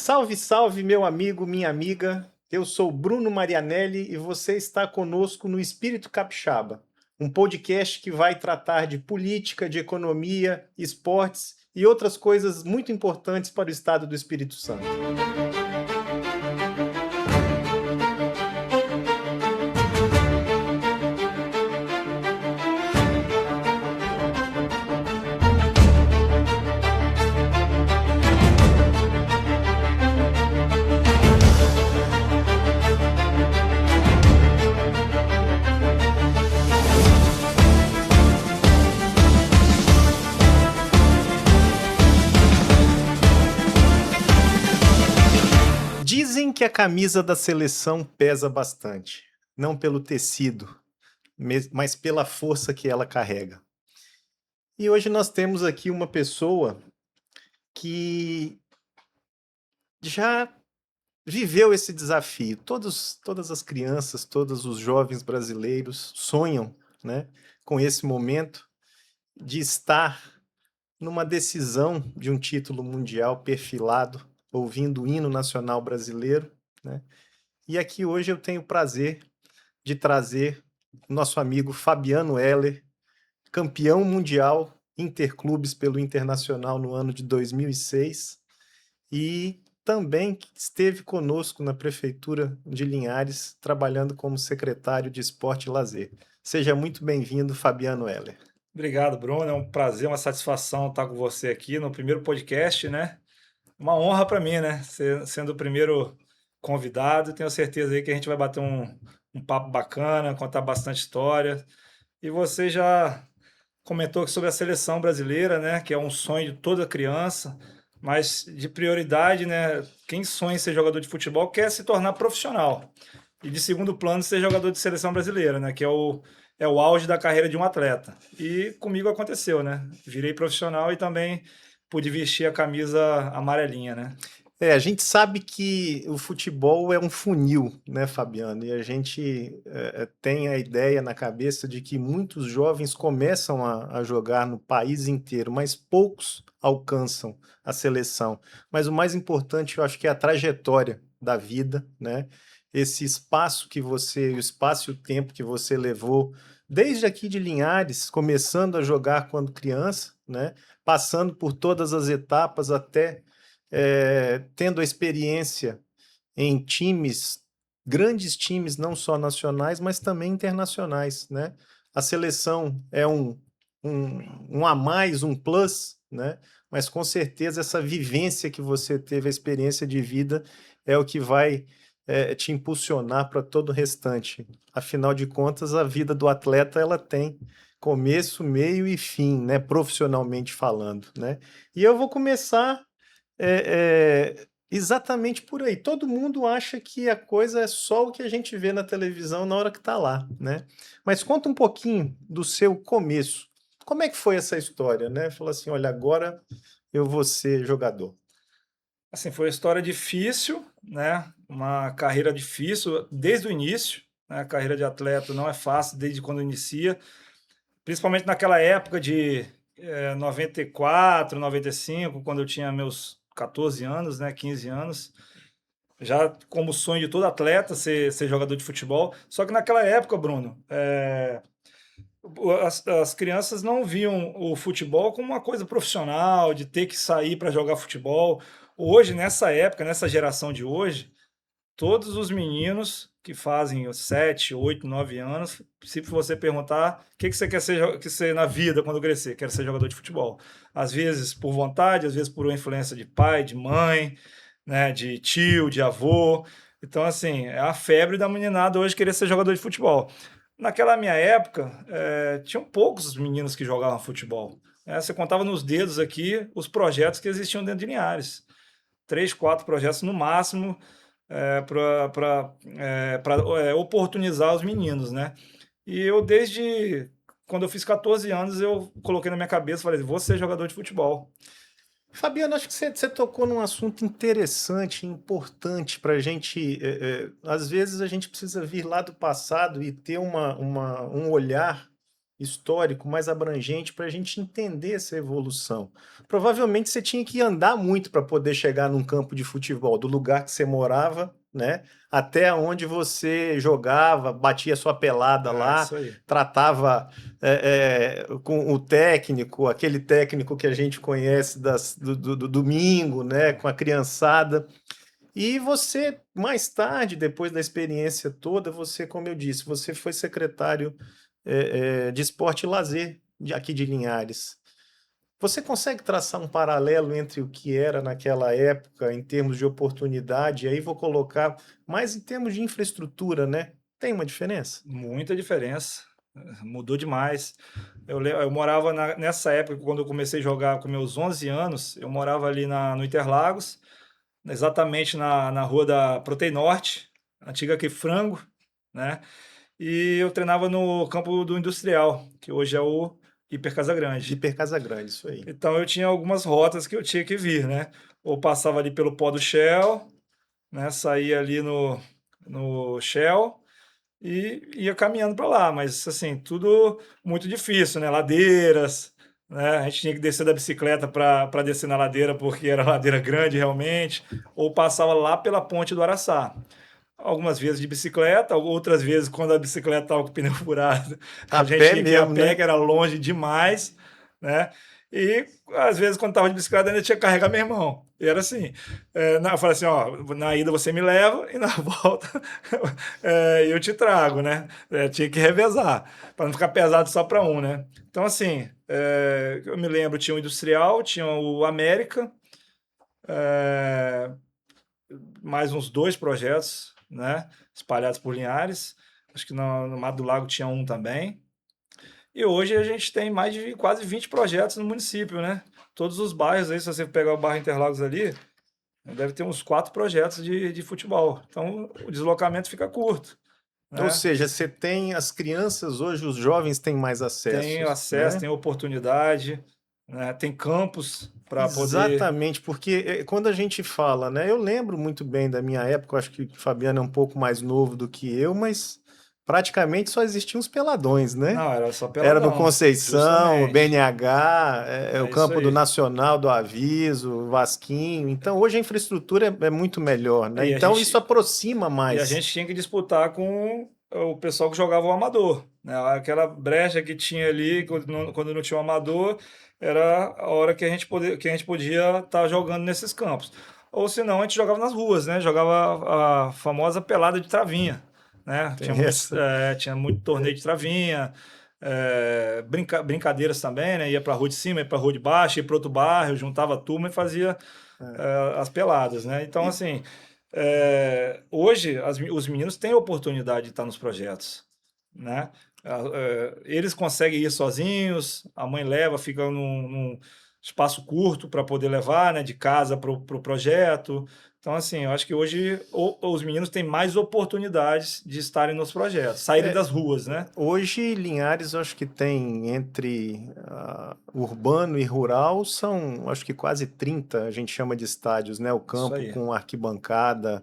Salve, salve, meu amigo, minha amiga. Eu sou Bruno Marianelli e você está conosco no Espírito Capixaba, um podcast que vai tratar de política, de economia, esportes e outras coisas muito importantes para o estado do Espírito Santo. Dizem que a camisa da seleção pesa bastante, não pelo tecido, mas pela força que ela carrega. E hoje nós temos aqui uma pessoa que já viveu esse desafio. Todas as crianças, todos os jovens brasileiros sonham, né, com esse momento de estar numa decisão de um título mundial perfilado, ouvindo o hino nacional brasileiro, né? E aqui hoje eu tenho o prazer de trazer nosso amigo Fabiano Heller, campeão mundial interclubes pelo Internacional no ano de 2006 e também esteve conosco na Prefeitura de Linhares, trabalhando como secretário de Esporte e Lazer. Seja muito bem-vindo, Fabiano Heller. Obrigado, Bruno. É um prazer, uma satisfação estar com você aqui no primeiro podcast, né? Uma honra para mim, né? Sendo o primeiro convidado. Tenho certeza aí que a gente vai bater um papo bacana, contar bastante história. E você já comentou sobre a seleção brasileira, né? Que é um sonho de toda criança, mas de prioridade, né? Quem sonha em ser jogador de futebol quer se tornar profissional. E de segundo plano, ser jogador de seleção brasileira, né? Que é o auge da carreira de um atleta. E comigo aconteceu, né? Virei profissional e também pude vestir a camisa amarelinha, né? A gente sabe que o futebol é um funil, né, Fabiano? E a gente tem a ideia na cabeça de que muitos jovens começam a jogar no país inteiro, mas poucos alcançam a seleção. Mas o mais importante, eu acho que é a trajetória da vida, né? Esse espaço que você, o espaço e o tempo que você levou, desde aqui de Linhares, começando a jogar quando criança, né? Passando por todas as etapas até tendo a experiência em times, grandes times, não só nacionais, mas também internacionais, né? A seleção é um a mais, um plus, né? Mas com certeza essa vivência que você teve, a experiência de vida, é o que vai te impulsionar para todo o restante. Afinal de contas, a vida do atleta ela tem começo, meio e fim, né? Profissionalmente falando, né? E eu vou começar exatamente por aí. Todo mundo acha que a coisa é só o que a gente vê na televisão na hora que está lá, né? Mas conta um pouquinho do seu começo. Como é que foi essa história, né? Falou assim, olha, agora eu vou ser jogador. Assim, foi uma história difícil, né? Uma carreira difícil desde o início, né? A carreira de atleta não é fácil desde quando inicia, principalmente naquela época de 94, 95, quando eu tinha meus 14 anos, né? 15 anos. Já como sonho de todo atleta ser jogador de futebol. Só que naquela época, Bruno, as crianças não viam o futebol como uma coisa profissional, de ter que sair para jogar futebol. Hoje, nessa época, nessa geração de hoje, todos os meninos que fazem os 7, 8, 9 anos, se você perguntar o que você quer ser na vida quando crescer, quero ser jogador de futebol. Às vezes por vontade, às vezes por uma influência de pai, de mãe, né, de tio, de avô. Então, assim, é a febre da meninada hoje querer ser jogador de futebol. Naquela minha época, tinham poucos meninos que jogavam futebol. Você contava nos dedos aqui os projetos que existiam dentro de Linhares. 3, 4 projetos no máximo para oportunizar os meninos, né? E eu, desde quando eu fiz 14 anos, eu coloquei na minha cabeça, falei, vou ser jogador de futebol. Fabiano, acho que você tocou num assunto interessante, importante para a gente. Às vezes a gente precisa vir lá do passado e ter um olhar histórico, mais abrangente para a gente entender essa evolução. Provavelmente você tinha que andar muito para poder chegar num campo de futebol, do lugar que você morava, né, até onde você jogava, batia sua pelada É, lá, isso aí. tratava com o técnico, aquele técnico que a gente conhece do domingo, né, com a criançada. E você, mais tarde, depois da experiência toda, você, como eu disse, você foi secretário de Esporte e Lazer aqui de Linhares. Você consegue traçar um paralelo entre o que era naquela época em termos de oportunidade? E aí vou colocar mais em termos de infraestrutura, né? Tem uma diferença? Muita diferença. Mudou demais. Eu morava nessa época, quando eu comecei a jogar com meus 11 anos, eu morava ali no Interlagos, exatamente na rua da Proteinorte, antiga que Frango, né? E eu treinava no campo do Industrial, que hoje é o Hiper Casa Grande. Hiper Casa Grande, isso aí. Então eu tinha algumas rotas que eu tinha que vir, né? Ou passava ali pelo pó do Shell, né? Saía ali no Shell e ia caminhando para lá, mas assim, tudo muito difícil, né? Ladeiras, né? A gente tinha que descer da bicicleta para descer na ladeira, porque era ladeira grande realmente, ou passava lá pela ponte do Araçá. Algumas vezes de bicicleta, outras vezes, quando a bicicleta estava com o pneu furado, a A gente pé tinha que ir a mesmo, pé, né? que era longe demais, né? E às vezes, quando estava de bicicleta, ainda tinha que carregar meu irmão. E era assim. Eu falei assim: ó, na ida você me leva e na volta eu te trago, né? Tinha que revezar, para não ficar pesado só para um, né? Então, assim, eu me lembro: tinha o Industrial, tinha o América, é, mais uns dois projetos, né, espalhados por Linhares. Acho que no Mato do Lago tinha um também. E hoje a gente tem mais de quase 20 projetos no município, né? Todos os bairros aí, se você pegar o bairro Interlagos ali, deve ter uns 4 projetos de futebol. Então o deslocamento fica curto, Ou né? seja, você tem as crianças hoje, os jovens têm mais Tem acessos, acesso, né? tem oportunidade, né? Tem campus para poder. Exatamente, porque quando a gente fala, né? Eu lembro muito bem da minha época, eu acho que o Fabiano é um pouco mais novo do que eu, mas praticamente só existiam os peladões, né? Não, era só Era no peladão, Conceição, o justamente. BNH, o É isso campo do aí. Nacional do Aviso, o Vasquinho. Então hoje a infraestrutura é muito melhor, né? E a Então isso gente, aproxima E a mais. gente tinha que disputar com o pessoal que jogava o amador, né? Aquela brecha que tinha ali quando não tinha o amador, era a hora que a gente podia estar jogando nesses campos. Ou senão a gente jogava nas ruas, né? Jogava a famosa pelada de travinha, né? Tem essa. Tinha muito torneio de travinha, brincadeiras também, né? Ia para a rua de cima, ia para a rua de baixo, ia para outro bairro, juntava a turma e fazia as peladas, né? Então, E assim, hoje os meninos têm a oportunidade de estar nos projetos, né? Eles conseguem ir sozinhos, a mãe leva, fica num espaço curto para poder levar, né, de casa para o projeto. Então, assim, eu acho que hoje os meninos têm mais oportunidades de estarem nos projetos, saírem é, das ruas, né? Hoje, Linhares, eu acho que tem entre urbano e rural, são acho que quase 30 a gente chama de estádios, né? O Isso campo aí. com arquibancada,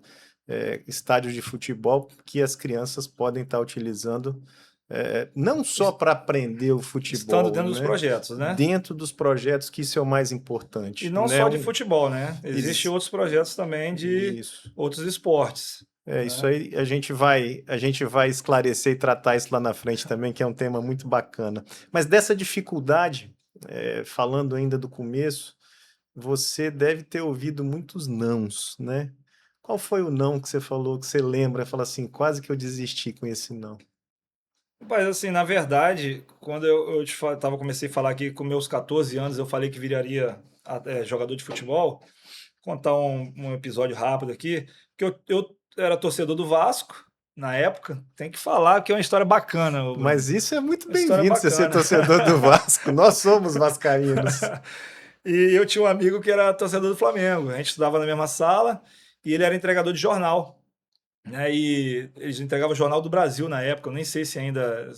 estádios de futebol que as crianças podem estar utilizando, não só para aprender o Estando futebol, dentro dos né? projetos, né? Dentro dos projetos, que isso é o mais E importante, não né? só de futebol, né? Existem Ex- outros projetos também de isso. outros esportes, Isso né? aí a gente vai esclarecer e tratar isso lá na frente também, que é um tema muito bacana. Mas dessa dificuldade, falando ainda do começo, você deve ter ouvido muitos nãos, né? Qual foi o não que você falou, que você lembra, fala assim, quase que eu desisti com esse não. Mas assim, na verdade, quando eu comecei a falar aqui com meus 14 anos, eu falei que viraria jogador de futebol. Contar um episódio rápido aqui, que eu era torcedor do Vasco na época. Tem que falar que é uma história bacana, ô Bruno. Mas isso é muito Uma história bem-vindo, você ser bacana. torcedor do Vasco. Nós somos vascaínos. E eu tinha um amigo que era torcedor do Flamengo. A gente estudava na mesma sala e ele era entregador de jornal, né? E eles entregavam o Jornal do Brasil na época. Eu nem sei se ainda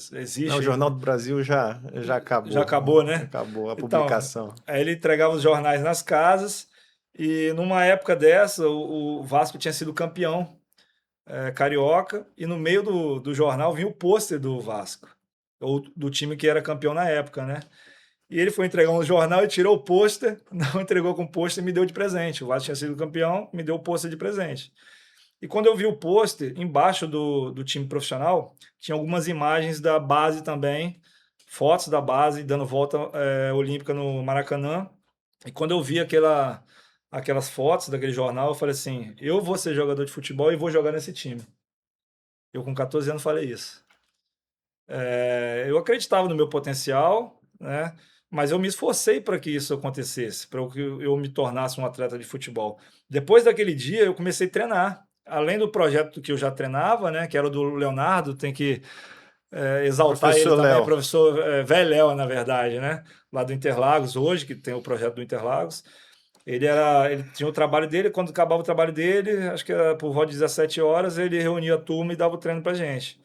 Não, o existe Jornal ainda. do Brasil já Já acabou. acabou, né? Acabou a Então, publicação. aí ele entregava os jornais nas casas e numa época dessa o Vasco tinha sido campeão carioca e no meio do jornal vinha o pôster do Vasco. ou do time que era campeão na época, né? E ele foi entregar um jornal e tirou o pôster, não entregou com o pôster e me deu de presente. O Vasco tinha sido campeão, me deu o pôster de presente. E quando eu vi o pôster, embaixo do time profissional, tinha algumas imagens da base também, fotos da base dando volta olímpica no Maracanã. E quando eu vi aquelas fotos daquele jornal, eu falei assim: eu vou ser jogador de futebol e vou jogar nesse time. Eu, com 14 anos, falei isso. Eu acreditava no meu potencial, né? Mas eu me esforcei para que isso acontecesse, para que eu me tornasse um atleta de futebol. Depois daquele dia, eu comecei a treinar. Além do projeto que eu já treinava, né, que era o do Leonardo, tem que exaltar ele Professor também, Léo. professor Veléu, na verdade, né, lá do Interlagos, hoje, que tem o projeto do Interlagos. Ele tinha o trabalho dele, quando acabava o trabalho dele, acho que era por volta de 17 horas, ele reunia a turma e dava o treino pra gente.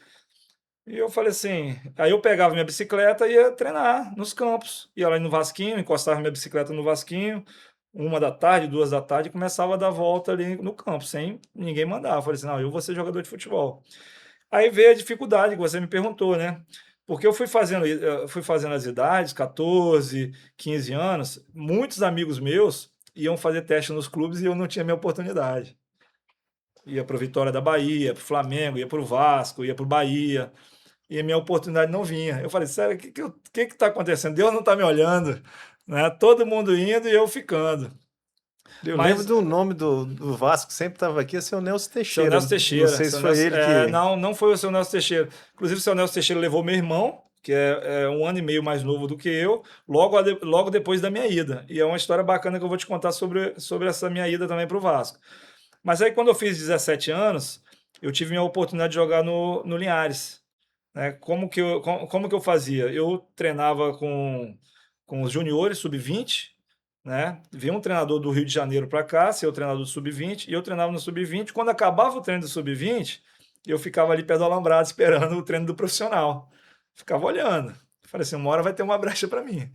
E eu falei assim, aí eu pegava minha bicicleta e ia treinar nos campos. Ia lá no Vasquinho, encostava minha bicicleta no Vasquinho, 1 da tarde, 2 da tarde, e começava a dar volta ali no campo, sem ninguém mandar. Eu falei assim, não, eu vou ser jogador de futebol. Aí veio a dificuldade que você me perguntou, né? Porque eu fui fazendo as idades, 14, 15 anos, muitos amigos meus iam fazer teste nos clubes e eu não tinha minha oportunidade. Ia para o Vitória da Bahia, para o Flamengo, ia para o Vasco, ia para o Bahia e a minha oportunidade não vinha. Eu falei, sério, o que está acontecendo? Deus não está me olhando, né? Todo mundo indo e eu ficando. Eu lembro Mas, do nome do Vasco, que sempre estava aqui, é seu Nelson seu Teixeira. Nelson Não Teixeira, sei se foi ele que. não, não foi o seu Nelson Teixeira. Inclusive, o seu Nelson Teixeira levou meu irmão, que é 1 ano e meio mais novo do que eu, logo depois da minha ida. E é uma história bacana que eu vou te contar sobre essa minha ida também para o Vasco. Mas aí, quando eu fiz 17 anos, eu tive minha oportunidade de jogar no Linhares, né? Como que eu fazia? Eu treinava com os juniores, sub-20, né? Vinha um treinador do Rio de Janeiro para cá, ser o treinador do sub-20, e eu treinava no sub-20. Quando acabava o treino do sub-20, eu ficava ali perto do alambrado esperando o treino do profissional. Ficava olhando. Falei assim, uma hora vai ter uma brecha para mim.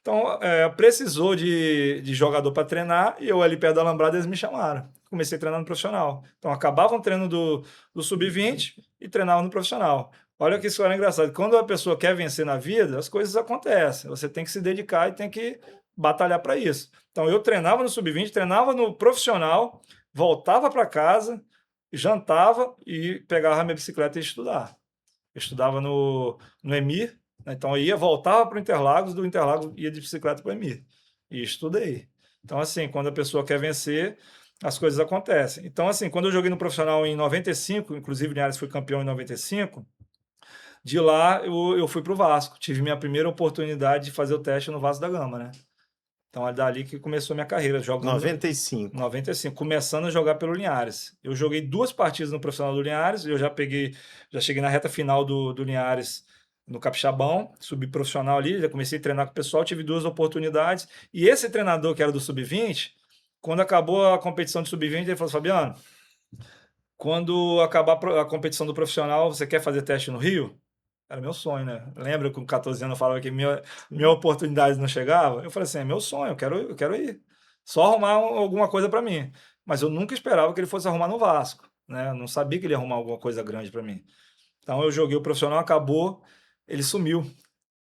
Então, precisou de jogador para treinar e eu ali perto da Alambrada eles me chamaram. Comecei treinando no profissional. Então, acabava um treino do sub-20 e treinava no profissional. Olha que história engraçada. Quando a pessoa quer vencer na vida, as coisas acontecem. Você tem que se dedicar e tem que batalhar para isso. Então, eu treinava no sub-20, treinava no profissional, voltava para casa, jantava e pegava a minha bicicleta e ia estudar. Eu estudava no EMIR, né? Então eu ia, voltava para o Interlagos, do Interlagos ia de bicicleta para o EMIR. E estudei. Então, assim, quando a pessoa quer vencer, as coisas acontecem. Então, assim, quando eu joguei no profissional em 95, inclusive o Linhares foi campeão em 95, de lá eu fui para o Vasco. Tive minha primeira oportunidade de fazer o teste no Vasco da Gama, né? Então é dali que começou a minha carreira, jogando 95. 95, começando a jogar pelo Linhares. Eu joguei 2 partidas no profissional do Linhares, eu já cheguei na reta final do Linhares no Capixabão, subprofissional ali, já comecei a treinar com o pessoal, tive 2 oportunidades. E esse treinador que era do sub-20, quando acabou a competição de sub-20, ele falou: Fabiano, quando acabar a competição do profissional, você quer fazer teste no Rio? Era meu sonho, né? Lembra que com 14 anos eu falava que minha oportunidade não chegava? Eu falei assim, é meu sonho, eu quero ir. Só arrumar alguma coisa para mim. Mas eu nunca esperava que ele fosse arrumar no Vasco, né? Eu não sabia que ele ia arrumar alguma coisa grande para mim. Então eu joguei o profissional, acabou, ele sumiu.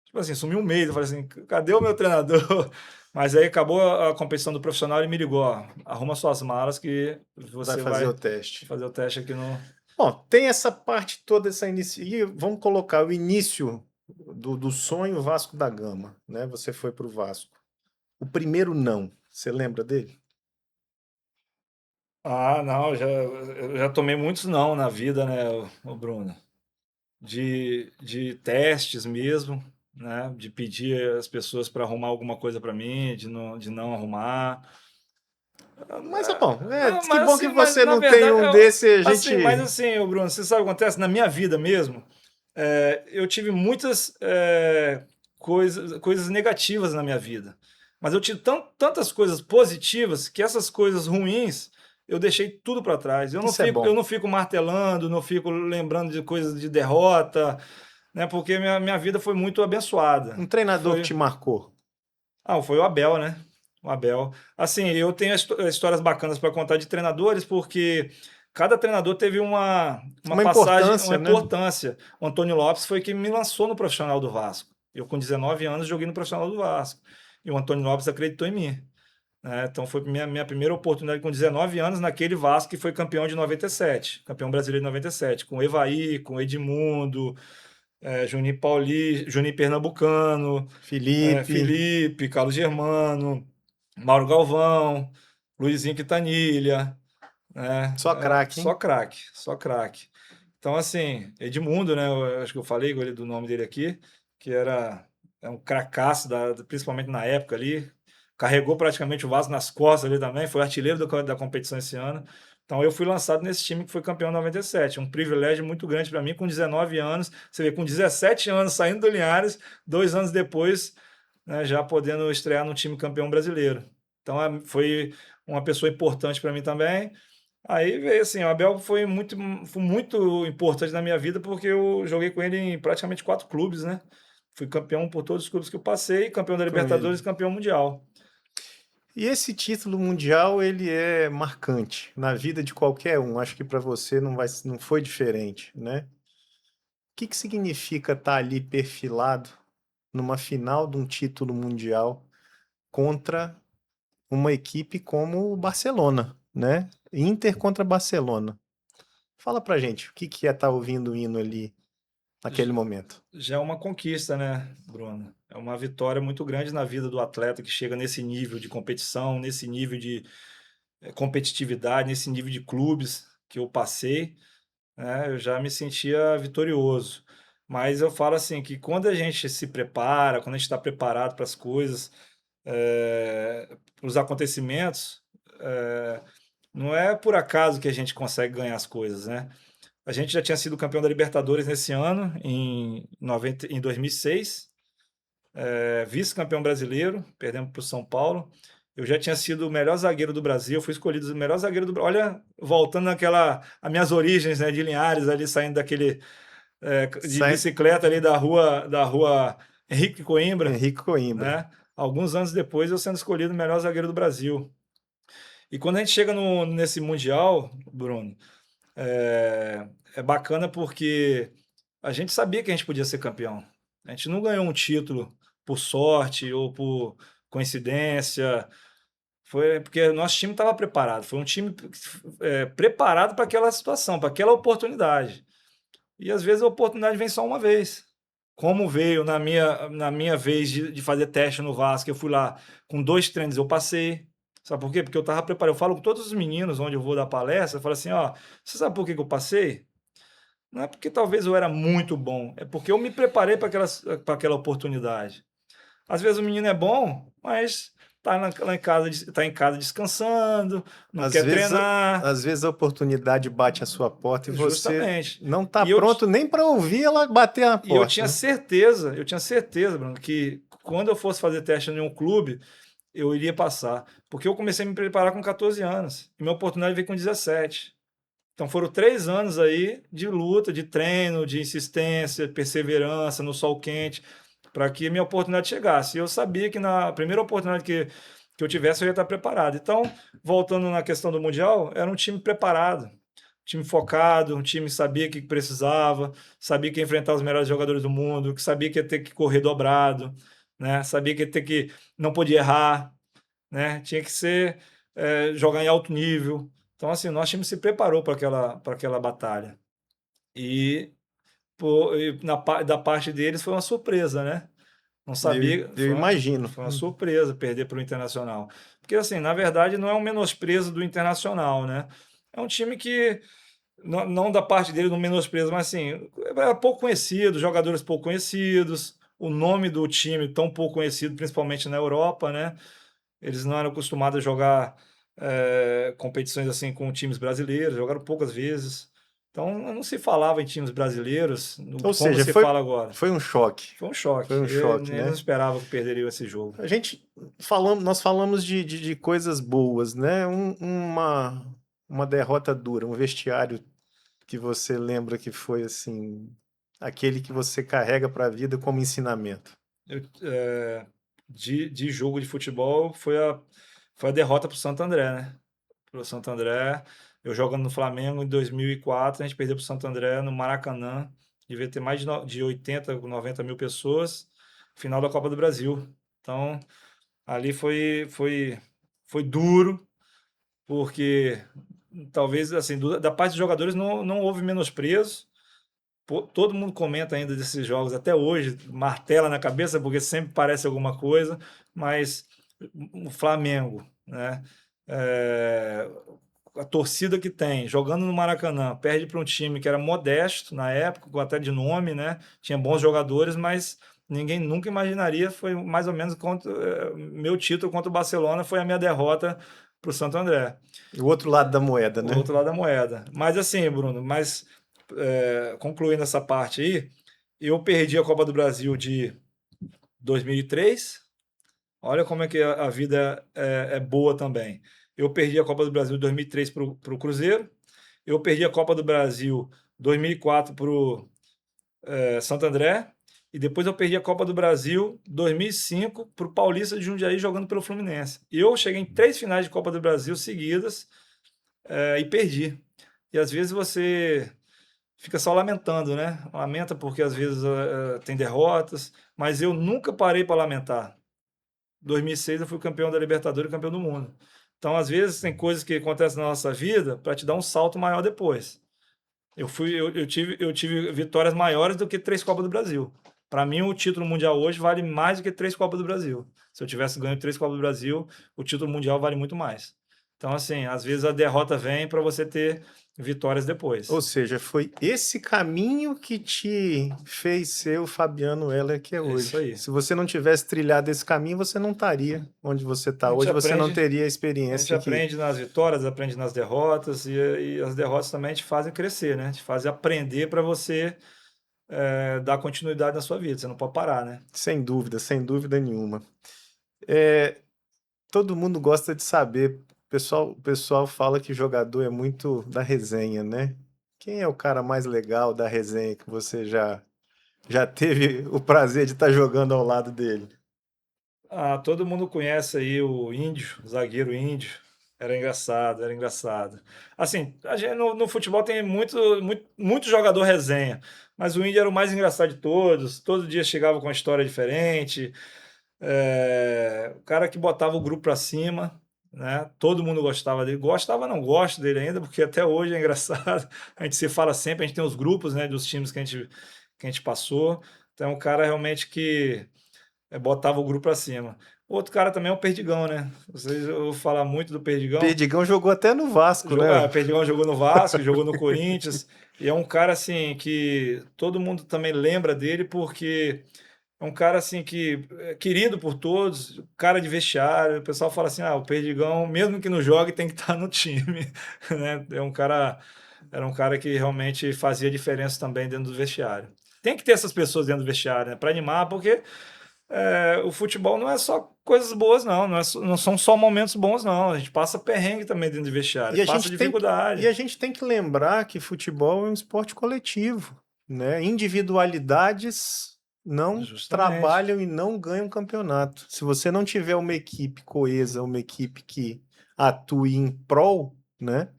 Tipo assim, sumiu um mês. Eu falei assim, cadê o meu treinador? Mas aí acabou a competição do profissional, ele me ligou, ó, arruma suas malas que Vai você fazer o vai teste. fazer o teste aqui no... Bom, tem essa parte toda, essa início. E vamos colocar o início do sonho Vasco da Gama, né? Você foi para o Vasco. O primeiro não, você lembra dele? Ah, não, eu já tomei muitos não na vida, né, o Bruno? De testes mesmo, né? De pedir as pessoas para arrumar alguma coisa para mim, de não arrumar. Mas é bom, Não, que mas bom que assim, mas você na não tem verdade, um desse, a assim, mas gente. assim, ô Bruno, você sabe o que acontece? Na minha vida mesmo, eu tive muitas coisas negativas na minha vida. Mas eu tive tantas coisas positivas que essas coisas ruins eu deixei tudo para trás. Eu não Isso é fico, eu bom. não fico martelando, não fico lembrando de coisas de derrota, né? Porque minha vida foi muito abençoada. Um treinador que Foi, te marcou. foi o Abel, né? O Abel. Assim, eu tenho histórias bacanas para contar de treinadores, porque cada treinador teve uma Uma passagem, uma importância, né? importância. O Antônio Lopes foi quem me lançou no profissional do Vasco. Eu, com 19 anos, joguei no profissional do Vasco. E o Antônio Lopes acreditou em mim, né? Então foi minha primeira oportunidade com 19 anos naquele Vasco que foi campeão de 97, campeão brasileiro de 97, com o Evaí, com o Edmundo, Juninho Pauli, Juninho Pernambucano, Felipe, Felipe, Carlos Germano, Mauro Galvão, Luizinho Quintanilha, né? só craque, Só hein? craque, só craque. Então, assim, Edmundo, né? Eu acho que eu falei com ele do nome dele aqui, que é um cracaço, principalmente na época ali. Carregou praticamente o Vasco nas costas ali também, foi artilheiro da competição esse ano. Então, eu fui lançado nesse time que foi campeão em 97. Um privilégio muito grande para mim, com 19 anos. Você vê, com 17 anos saindo do Linhares, 2 anos depois, né, já podendo estrear no time campeão brasileiro. Então, foi uma pessoa importante para mim também. Aí veio assim, o Abel foi muito importante na minha vida porque eu joguei com ele em praticamente 4 clubes, né? Fui campeão por todos os clubes que eu passei, campeão da Com ele. Libertadores e campeão mundial. E esse título mundial, ele é marcante na vida de qualquer um. Acho que para você não foi diferente, né? O que que significa estar ali perfilado numa final de um título mundial contra uma equipe como o Barcelona, né? Inter contra Barcelona. Fala pra gente, o que que é estar ouvindo o hino ali naquele momento? Já é uma conquista, né, Bruno? É uma vitória muito grande na vida do atleta que chega nesse nível de competição, nesse nível de competitividade, nesse nível de clubes que eu passei, né? Eu já me sentia vitorioso. Mas eu falo assim que quando a gente se prepara, quando a gente está preparado para as coisas, para os acontecimentos, eh, não é por acaso que a gente consegue ganhar as coisas, né? A gente já tinha sido campeão da Libertadores nesse ano, em 2006, vice-campeão brasileiro, perdemos para o São Paulo. Eu já tinha sido o melhor zagueiro do Brasil, fui escolhido o melhor zagueiro do Brasil. Olha, voltando às minhas origens, né, de Linhares, ali saindo de Sai bicicleta ali da rua Henrique Coimbra, Henrique Coimbra. né? Alguns anos depois eu sendo escolhido o melhor zagueiro do Brasil. E quando a gente chega nesse Mundial, Bruno, é bacana porque a gente sabia que a gente podia ser campeão. A gente não ganhou um título por sorte ou por coincidência. Foi porque o nosso time estava preparado. Foi um time preparado para aquela situação, para aquela oportunidade. E às vezes a oportunidade vem só uma vez. Como veio na minha vez de fazer teste no Vasco, eu fui lá com 2 treinos, eu passei. Sabe por quê? Porque eu estava preparado. Eu falo com todos os meninos onde eu vou dar palestra, eu falo assim, ó, você sabe por que que eu passei? Não é porque talvez eu era muito bom, é porque eu me preparei para aquela oportunidade. Às vezes o menino é bom, mas lá em casa, tá em casa descansando, não Às quer vezes, treinar, às vezes a oportunidade bate à sua porta e você justamente. não está E eu, pronto nem para ouvir ela bater na E eu porta, tinha né? certeza, Bruno, que quando eu fosse fazer teste em um clube, eu iria passar. Porque eu comecei a me preparar com 14 anos. E minha oportunidade veio com 17. Então foram 3 anos aí de luta, de treino, de insistência, perseverança no sol quente, para que a minha oportunidade chegasse. E eu sabia que na primeira oportunidade que eu tivesse, eu ia estar preparado. Então, voltando na questão do Mundial, era um time preparado, um time focado, um time que sabia o que precisava, sabia que ia enfrentar os melhores jogadores do mundo, que sabia que ia ter que correr dobrado, né? Sabia que ia ter que não podia errar, né? Tinha que jogar em alto nível. Então, assim, o nosso time se preparou para aquela batalha. E, da parte deles foi uma surpresa, né? Não sabia, Eu imagino. foi uma surpresa perder para o Internacional. Porque, assim, na verdade, não é um menosprezo do Internacional, né? É um time que, não da parte dele, no menosprezo, mas assim, é pouco conhecido, jogadores pouco conhecidos, o nome do time tão pouco conhecido, principalmente na Europa, né? Eles não eram acostumados a jogar competições assim com times brasileiros, jogaram poucas vezes. Então não se falava em times brasileiros Ou como seja, se fala agora. foi um choque. Foi um Foi choque. um choque, Eles não né? esperavam que perderiam esse jogo. A gente nós falamos de coisas boas, né? Uma derrota dura, um vestiário que você lembra que foi assim, aquele que você carrega para a vida como ensinamento. Eu, de jogo de futebol foi a derrota para o Santo André, né? Para o Santo André, Eu jogando no Flamengo em 2004, a gente perdeu para o Santo André no Maracanã, devia ter mais de 80, 90 mil pessoas, final da Copa do Brasil. Então, ali foi duro, porque talvez, assim, da parte dos jogadores não houve menosprezo. Pô, todo mundo comenta ainda desses jogos até hoje, martela na cabeça, porque sempre parece alguma coisa, mas o Flamengo, né? É, a torcida que tem, jogando no Maracanã, perde para um time que era modesto na época, até de nome, né? Tinha bons jogadores, mas ninguém nunca imaginaria. Foi mais ou menos contra, meu título contra o Barcelona foi a minha derrota para o Santo André, O outro lado da moeda, o né? outro lado da moeda. Mas assim, Bruno, concluindo essa parte aí, eu perdi a Copa do Brasil de 2003. Olha como é que a vida é boa também. Eu perdi a Copa do Brasil de 2003 para o Cruzeiro. Eu perdi a Copa do Brasil 2004 para o Santo André. E depois eu perdi a Copa do Brasil 2005 para o Paulista de Jundiaí jogando pelo Fluminense. E eu cheguei em 3 finais de Copa do Brasil seguidas e perdi. E às vezes você fica só lamentando, né? Lamenta porque às vezes tem derrotas, mas eu nunca parei para lamentar. 2006 eu fui campeão da Libertadores e campeão do mundo. Então, às vezes, tem coisas que acontecem na nossa vida para te dar um salto maior depois. Eu tive vitórias maiores do que 3 Copas do Brasil. Para mim, o título mundial hoje vale mais do que 3 Copas do Brasil. Se eu tivesse ganho 3 Copas do Brasil, o título mundial vale muito mais. Então, assim, às vezes a derrota vem para você ter vitórias Ou depois. seja, foi esse caminho que te fez ser o Fabiano Heller que é É isso hoje. aí. Se você não tivesse trilhado esse caminho, você não estaria onde você A está gente hoje, você não aprende teria a A gente experiência que. aprende nas vitórias, aprende nas derrotas, e as derrotas também te fazem crescer, né? Te fazem aprender para você dar continuidade na sua vida. Você não pode parar, né? Sem dúvida nenhuma. É, todo mundo gosta de saber. O pessoal fala que jogador é muito da resenha, né? Quem é o cara mais legal da resenha que você já teve o prazer de estar jogando ao lado dele? Ah, todo mundo conhece aí o Índio, o zagueiro Índio. Era engraçado, era engraçado. Assim, a gente, no futebol tem muito jogador resenha, mas o Índio era o mais engraçado de todos. Todo dia chegava com uma história diferente. O cara que botava o grupo para cima, né? Todo mundo gostava dele. Gostava, não gosto dele ainda, porque até hoje é engraçado. A gente se fala sempre, a gente tem os grupos, né, dos times que a gente passou. Então, é um cara realmente que botava o grupo para cima. Outro cara também é o Perdigão, né? Vocês ouvem falar muito do Perdigão. Perdigão jogou até no Vasco, né? Perdigão jogou no Vasco, jogou no Corinthians, e é um cara assim que todo mundo também lembra dele porque é um cara assim que é querido por todos, cara de vestiário. O pessoal fala assim: "Ah, o Perdigão, mesmo que não jogue, tem que estar no time", né? Era um cara que realmente fazia diferença também dentro do vestiário. Tem que ter essas pessoas dentro do vestiário, né, para animar, porque o futebol não é só coisas boas, não. Não são só momentos bons, não. A gente passa perrengue também dentro do vestiário, E a passa gente tem que, e dificuldade. a gente tem que lembrar que futebol é um esporte coletivo, né? Individualidades não Justamente. trabalham e não ganham campeonato. Se você não tiver uma equipe coesa, uma equipe que atue em prol, né,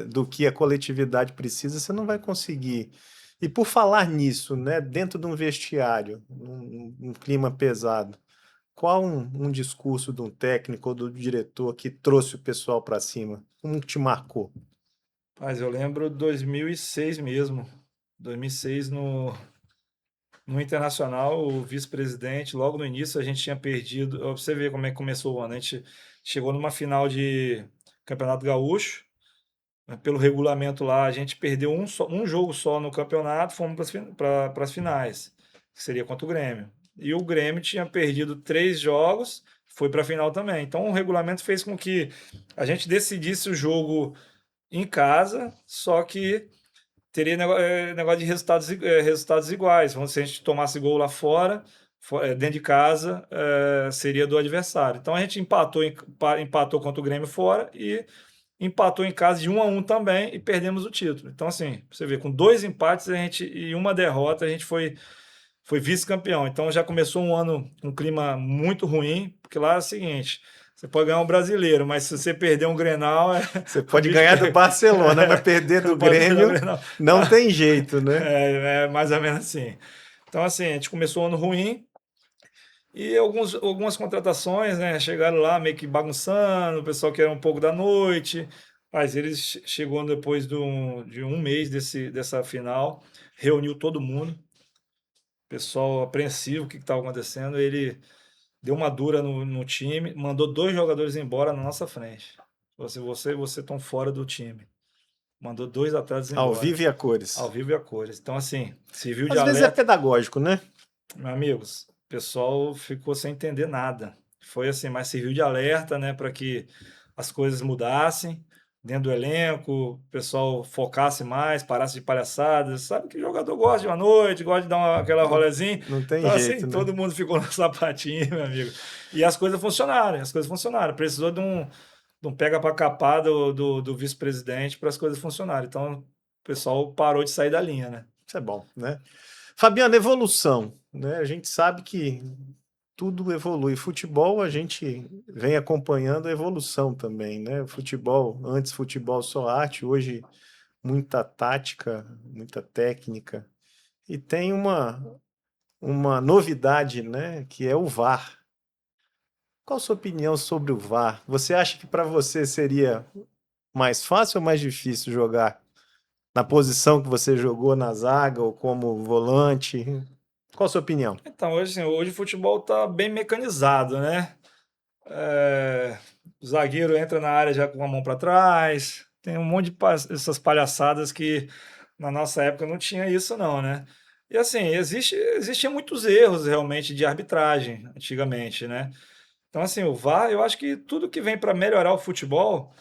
do que a coletividade precisa, você não vai conseguir. E por falar nisso, né, dentro de um vestiário, um clima pesado, qual um discurso de um técnico ou do diretor que trouxe o pessoal para cima? Um que te marcou? Mas eu lembro 2006 mesmo. 2006 no Internacional, o vice-presidente, logo no início a gente tinha perdido. Ó, pra você ver como é que começou o ano. A gente chegou numa final de Campeonato Gaúcho. Pelo regulamento lá, a gente perdeu um jogo só no campeonato, fomos para as finais, que seria contra o Grêmio. E o Grêmio tinha perdido 3 jogos, foi para a final também. Então o regulamento fez com que a gente decidisse o jogo em casa, só que teria negócio de resultados iguais. Se a gente tomasse gol lá fora, dentro de casa, seria do adversário. Então a gente empatou contra o Grêmio fora e empatou em casa de 1-1 também e perdemos o título. Então, assim, você vê, com 2 empates e uma derrota, a gente foi vice-campeão. Então já começou um ano com um clima muito ruim, porque lá é o seguinte: Você pode ganhar um brasileiro, mas se você perder um Grenal, Você o pode bicho ganhar do pega. Barcelona, mas perder Você do não pode perder o Grêmio Grenal. não tem jeito, né? É mais ou menos assim. Então, assim, a gente começou o ano ruim e algumas contratações, né? Chegaram lá meio que bagunçando, o pessoal que era um pouco da noite, mas eles chegou depois de um mês dessa final, reuniu todo mundo, pessoal apreensivo, o que estava acontecendo, ele deu uma dura no time, mandou 2 jogadores embora na nossa frente. Você estão fora do time. Mandou 2 atletas Ao embora, vivo e a ao cores. vivo e a cores. Então, assim, serviu de Às vezes é alerta. pedagógico, né? Meus amigos, o pessoal ficou sem entender nada. Foi assim, mas serviu de alerta, né, para que as coisas mudassem dentro do elenco, o pessoal focasse mais, parasse de palhaçadas. Sabe que jogador gosta de uma noite, gosta de dar aquela Não, rolezinha. não tem Então, assim, jeito, né? todo mundo ficou no sapatinho, meu amigo. E as coisas funcionaram, as coisas funcionaram. Precisou de um pega para capar do vice-presidente para as coisas funcionarem. Então, o pessoal parou de sair da linha, né? Isso é bom, né? Fabiano, evolução, né? A gente sabe que tudo evolui. Futebol, a gente vem acompanhando a evolução também, né? Futebol, antes futebol só arte, hoje muita tática, muita técnica. E tem uma novidade, né? Que é o VAR. Qual a sua opinião sobre o VAR? Você acha que para você seria mais fácil ou mais difícil jogar na posição que você jogou na zaga ou como volante? Qual a sua opinião? Então, hoje, assim, hoje o futebol está bem mecanizado, né? É, o zagueiro entra na área já com a mão para trás. Tem um monte de essas palhaçadas que na nossa época não tinha isso, não, né? E assim, existiam muitos erros realmente de arbitragem antigamente, né? Então, assim, o VAR, eu acho que tudo que vem para melhorar o futebol,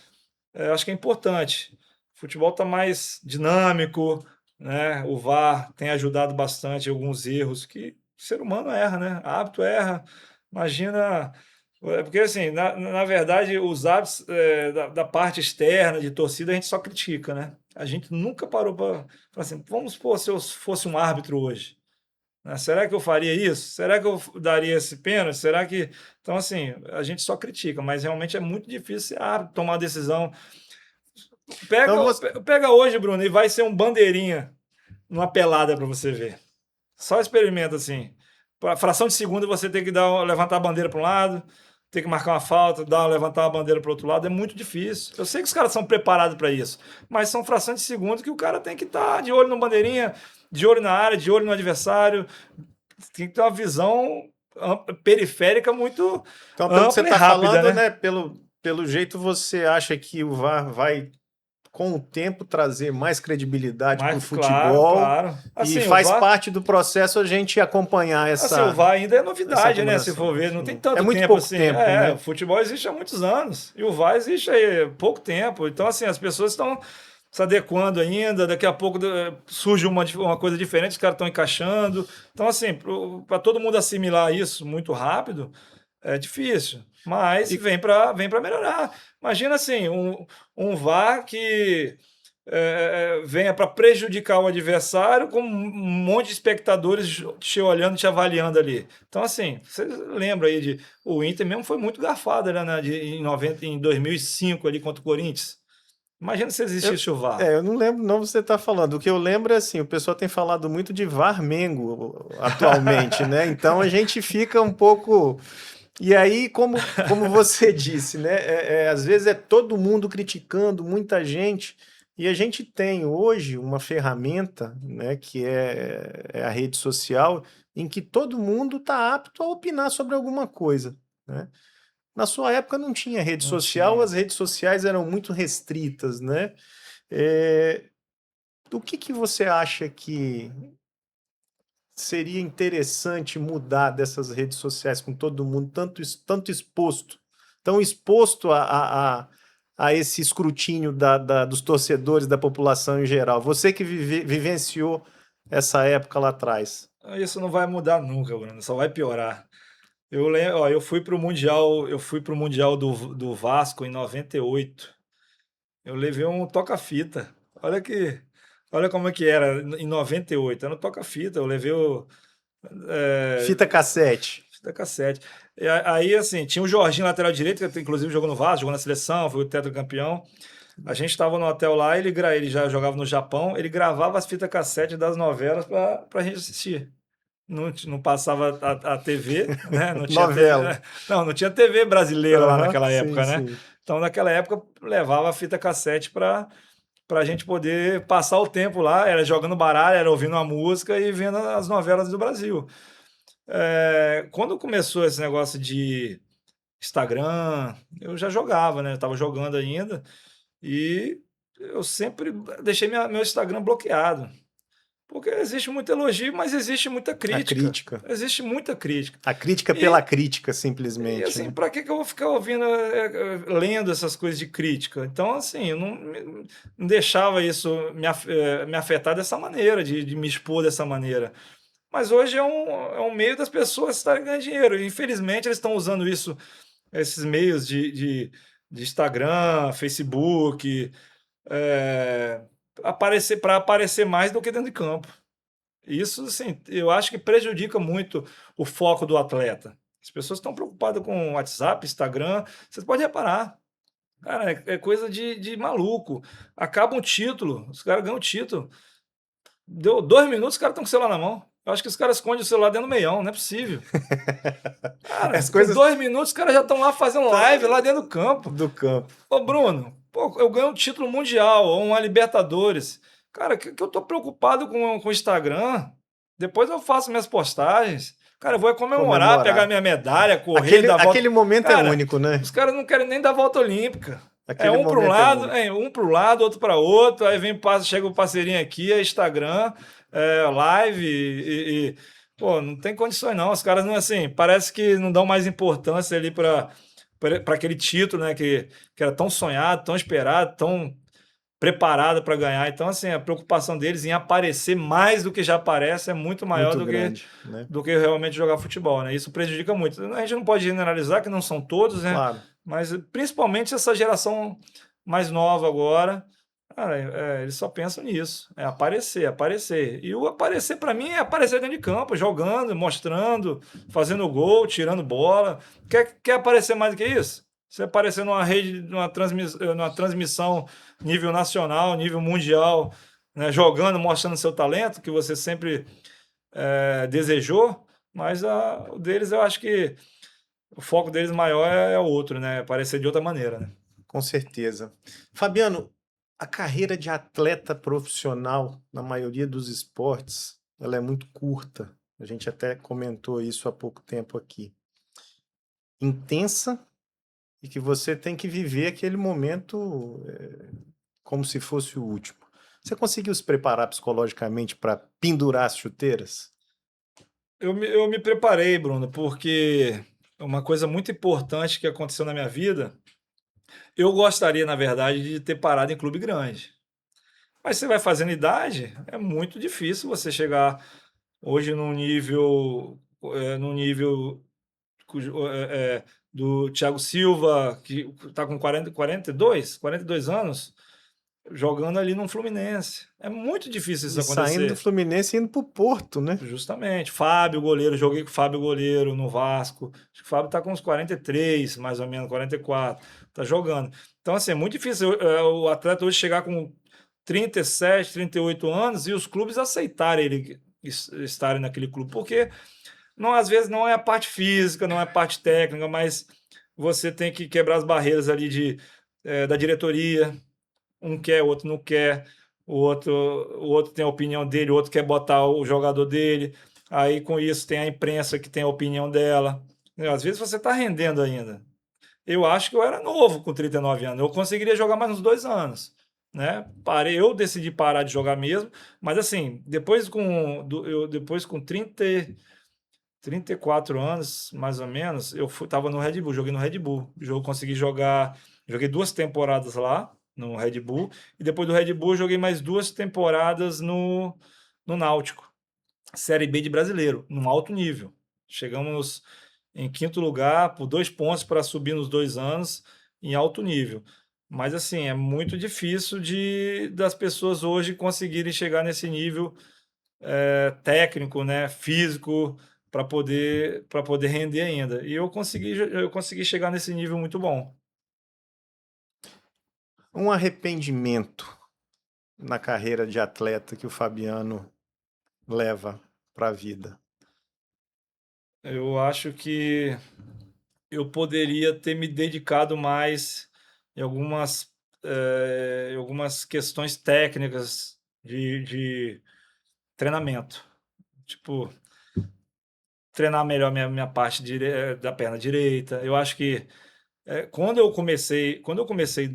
eu acho que é importante. O futebol está mais dinâmico, né? O VAR tem ajudado bastante em alguns erros que o ser humano erra, né? Hábito erra. Imagina. Porque, assim, na verdade, os hábitos da parte externa, de torcida, a gente só critica, né? A gente nunca parou para falar assim, vamos supor se eu fosse um árbitro hoje. Né? Será que eu faria isso? Será que eu daria esse pênalti? Será que. Então, assim, a gente só critica, mas realmente é muito difícil ser árbitro, tomar uma decisão. Então, Pega, você, pega hoje, Bruno, e vai ser um bandeirinha numa pelada para você ver. Só experimenta assim. Pra fração de segundo você tem que levantar a bandeira para um lado, tem que marcar uma falta, levantar a bandeira para o outro lado. É muito difícil. Eu sei que os caras são preparados para isso, mas são frações de segundo que o cara tem que estar de olho no bandeirinha, de olho na área, de olho no adversário. Tem que ter uma visão periférica muito então, pelo que você ampla e está rápida, falando, né? né? Pelo jeito, você acha que o VAR vai, com o tempo, trazer mais credibilidade para o Mas, claro, futebol claro. e Assim, o faz VAR. parte do processo a gente acompanhar Assim, o essa, VAR ainda é essa novidade, né? Se for acomodação. ver, não tem Sim. É tanto muito tempo pouco assim. tempo, O né? futebol existe há muitos anos e o VAR existe aí há pouco tempo. Então, assim, as pessoas estão se adequando ainda. Daqui a pouco surge uma coisa diferente, os caras estão encaixando. Então, assim, para todo mundo assimilar isso muito rápido, é difícil. Mas E, vem para melhorar. Imagina assim, um VAR que venha para prejudicar o adversário, com um monte de espectadores te olhando, te avaliando ali. Então, assim, você lembra aí de. O Inter mesmo foi muito garfado, né, em 2005 ali contra o Corinthians. Imagina se eu, existisse o VAR. eu não lembro, não você está falando. O que eu lembro é assim, o pessoal tem falado muito de VAR-Mengo atualmente, né? Então a gente fica um pouco. E aí, como você disse, né? Às vezes é todo mundo criticando, muita gente. E a gente tem hoje uma ferramenta, né, que é a rede social, em que todo mundo está apto a opinar sobre alguma coisa, né? Na sua época não tinha rede Não social, tinha. as redes sociais eram muito restritas, né? É, o que você acha que seria interessante mudar dessas redes sociais com todo mundo tanto exposto, tão exposto a esse escrutínio dos torcedores, da população em geral? Você que vivenciou essa época lá atrás. Isso não vai mudar nunca, Bruno, só vai piorar. Eu lembro, ó, eu fui pro Mundial do Vasco em 98. Eu levei um toca-fita. Olha como é que era em 98. Era um toca-fita. Eu levei o. é, Fita cassete. fita cassete. Aí, assim, tinha o Jorginho, lateral direito, que inclusive jogou no Vasco, jogou na seleção, foi o tetracampeão. A gente estava no hotel lá, ele já jogava no Japão, ele gravava as fitas cassete das novelas para a gente assistir. Não passava a TV, né? Não tinha Novela. não tinha TV brasileira lá Aham, naquela sim, época, né? sim. Então, naquela época, levava a fita cassete para a gente poder passar o tempo lá, era jogando baralho, era ouvindo uma música e vendo as novelas do Brasil. Quando começou esse negócio de Instagram, eu já jogava, né? Eu estava jogando ainda e eu sempre deixei meu Instagram bloqueado. Porque existe muito elogio, mas existe muita A crítica. crítica. Existe muita crítica. A crítica E, pela crítica, e simplesmente, assim, né? para que eu vou ficar ouvindo, lendo essas coisas de crítica? Então, assim, eu não deixava isso me afetar dessa maneira, de me expor dessa maneira. Mas hoje é um meio das pessoas estarem ganhando dinheiro. Infelizmente, eles estão usando isso, esses meios de Instagram, Facebook, para aparecer mais do que dentro de campo. Isso, assim, eu acho que prejudica muito o foco do atleta. As pessoas estão preocupadas com WhatsApp, Instagram. Você pode reparar. Cara, é coisa de maluco. Acaba um título, os caras ganham o título. Deu 2 minutos, os caras estão com o celular na mão. Eu acho que os caras escondem o celular dentro do meião, não é possível. Cara, As com coisas 2 minutos, os caras já estão lá fazendo live lá dentro do campo. do campo. Ô, Bruno, pô, eu ganho um título mundial ou uma Libertadores. Cara, que eu tô preocupado com o Instagram. Depois eu faço minhas postagens. Cara, eu vou comemorar, pegar Comemorar. minha medalha, correr, Aquele, dar volta. aquele momento é Cara, único, né? os caras não querem nem dar volta olímpica. É Aquele um para um momento é lado, único. outro para outro. Aí chega o parceirinho aqui, é Instagram, live pô, não tem condições não. Os caras não assim, parece que não dão mais importância ali para aquele título, né, que era tão sonhado, tão esperado, tão preparado para ganhar. Então, assim, a preocupação deles em aparecer mais do que já aparece é muito maior Muito do que, grande, né? do que realmente jogar futebol, né? Isso prejudica muito. A gente não pode generalizar que não são todos, né? Claro. Mas principalmente essa geração mais nova agora, cara, eles só pensam nisso, é aparecer, aparecer. E o aparecer para mim é aparecer dentro de campo, jogando, mostrando, fazendo gol, tirando bola. Quer aparecer mais do que isso? Você aparecer numa rede, numa transmissão nível nacional, nível mundial, né, jogando, mostrando seu talento, que você sempre desejou, mas o deles eu acho que o foco deles maior é outro, né? Aparecer de outra maneira, né? Com certeza. Fabiano, a carreira de atleta profissional, na maioria dos esportes, ela é muito curta. A gente até comentou isso há pouco tempo aqui. Intensa e que você tem que viver aquele momento como se fosse o último. Você conseguiu se preparar psicologicamente para pendurar as chuteiras? Eu me preparei, Bruno, porque uma coisa muito importante que aconteceu na minha vida, eu gostaria, na verdade, de ter parado em clube grande. Mas você vai fazendo idade, é muito difícil você chegar hoje num nível do Thiago Silva, que está com 42 anos, jogando ali no Fluminense. É muito difícil isso E saindo do acontecer. Fluminense e indo para o Porto, né? Justamente. Fábio, goleiro, joguei com o Fábio, goleiro, no Vasco. Acho que o Fábio está com uns 43, mais ou menos, 44. Tá jogando. Então, assim, é muito difícil o atleta hoje chegar com 37, 38 anos e os clubes aceitarem ele estarem naquele clube. Porque não, às vezes não é a parte física, não é a parte técnica, mas você tem que quebrar as barreiras ali da diretoria. Um quer, o outro não quer, o outro tem a opinião dele, o outro quer botar o jogador dele. Aí com isso tem a imprensa que tem a opinião dela. Às vezes você está rendendo ainda. Eu acho que eu era novo com 39 anos. Eu conseguiria jogar mais uns 2 anos. Né? Eu decidi parar de jogar mesmo, mas assim, depois com 34 anos, mais ou menos, eu estava no Red Bull, joguei no Red Bull. Consegui jogar, joguei 2 temporadas lá no Red Bull, e depois do Red Bull joguei mais 2 temporadas no Náutico, Série B de brasileiro, num alto nível. Chegamos em quinto lugar, por 2 pontos para subir nos 2 anos, em alto nível. Mas assim, é muito difícil das pessoas hoje conseguirem chegar nesse nível técnico, né, físico, para poder render ainda. E eu consegui chegar nesse nível muito bom. Um arrependimento na carreira de atleta que o Fabiano leva para a vida? Eu acho que eu poderia ter me dedicado mais em algumas questões técnicas de treinamento. Tipo, treinar melhor minha parte da perna direita. Eu acho que quando eu comecei,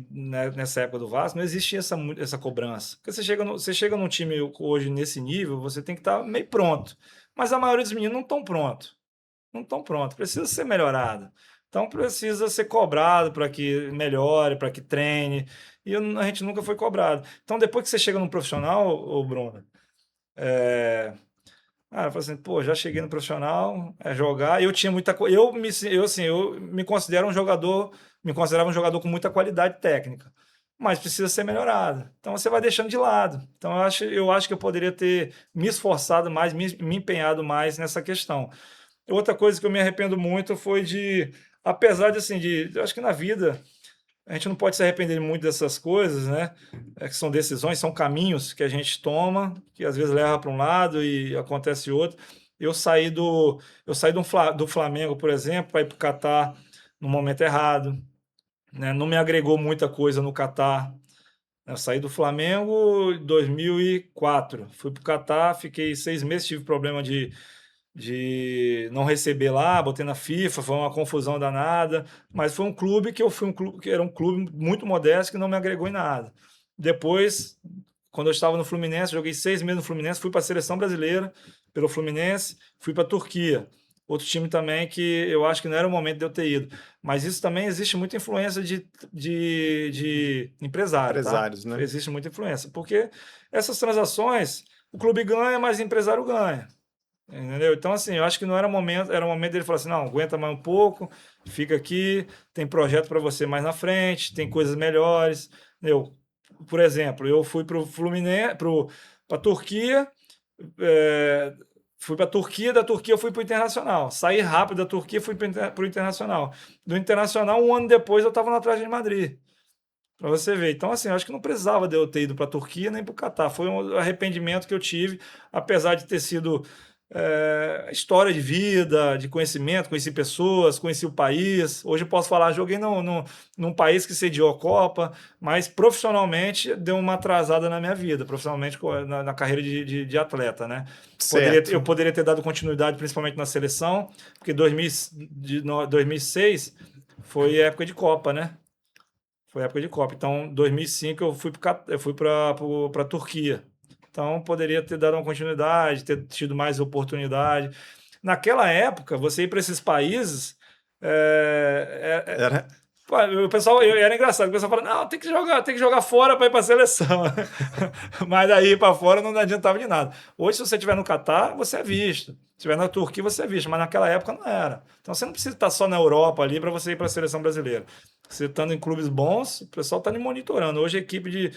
né, nessa época do Vasco, não existia essa cobrança. Porque você chega num time hoje nesse nível, você tem que estar meio pronto. Mas a maioria dos meninos não estão prontos. Não estão prontos, precisa ser melhorado. Então precisa ser cobrado para que melhore, para que treine. E a gente nunca foi cobrado. Então depois que você chega num profissional, ô Bruno, é, eu falei assim, pô, já cheguei no profissional, é jogar. Eu tinha muita coisa. Eu me considero um jogador, me considerava um jogador com muita qualidade técnica, mas precisa ser melhorado. Então você vai deixando de lado. Então eu acho que eu poderia ter me esforçado mais, me empenhado mais nessa questão. Outra coisa que eu me arrependo muito foi apesar de assim, eu acho que na vida a gente não pode se arrepender muito dessas coisas, né? Que são decisões, são caminhos que a gente toma, que às vezes leva para um lado e acontece outro. Eu saí do Flamengo, por exemplo, para ir para o Catar no momento errado, né? Não me agregou muita coisa no Catar. Eu saí do Flamengo em 2004, fui para o Catar, fiquei 6 meses, tive problema de não receber lá, botei na FIFA, foi uma confusão danada, mas foi um clube que eu fui um clube que era um clube muito modesto que não me agregou em nada. Depois, quando eu estava no Fluminense, joguei 6 meses no Fluminense, fui para a seleção brasileira pelo Fluminense, fui para a Turquia. Outro time também que eu acho que não era o momento de eu ter ido. Mas isso também existe muita influência de empresário, tá? Empresários, né? Existe muita influência. Porque essas transações, o clube ganha, mas o empresário ganha. Entendeu? Então, assim, eu acho que não era o momento dele falar assim, não, aguenta mais um pouco, fica aqui, tem projeto para você mais na frente, tem coisas melhores. Por exemplo, eu fui para o Fluminense, para a Turquia, é, fui para a Turquia, da Turquia eu fui para o Internacional. Saí rápido da Turquia, fui para o Internacional. Do Internacional, um ano depois, eu estava no Atlético de Madrid. Para você ver. Então, assim, eu acho que não precisava de eu ter ido para a Turquia nem para o Catar. Foi um arrependimento que eu tive, apesar de ter sido história de vida, de conhecimento, conheci pessoas, conheci o país. Hoje eu posso falar, joguei num país que sediou a Copa, mas profissionalmente deu uma atrasada na minha vida, profissionalmente na carreira de atleta, né? Eu Certo. poderia ter dado continuidade, principalmente na seleção, porque 2006 foi época de Copa, né? Foi época de Copa. Então, 2005 eu fui para a Turquia. Então, poderia ter dado uma continuidade, ter tido mais oportunidade. Naquela época, você ir para esses países, Era... pô, o pessoal, era engraçado, o pessoal fala, não, tem que jogar fora para ir para a seleção. Mas daí para fora não adiantava de nada. Hoje, se você estiver no Catar, você é visto. Se estiver na Turquia, você é visto, mas naquela época não era. Então você não precisa estar só na Europa ali para você ir para a seleção brasileira. Você estando em clubes bons, o pessoal está lhe monitorando. Hoje a equipe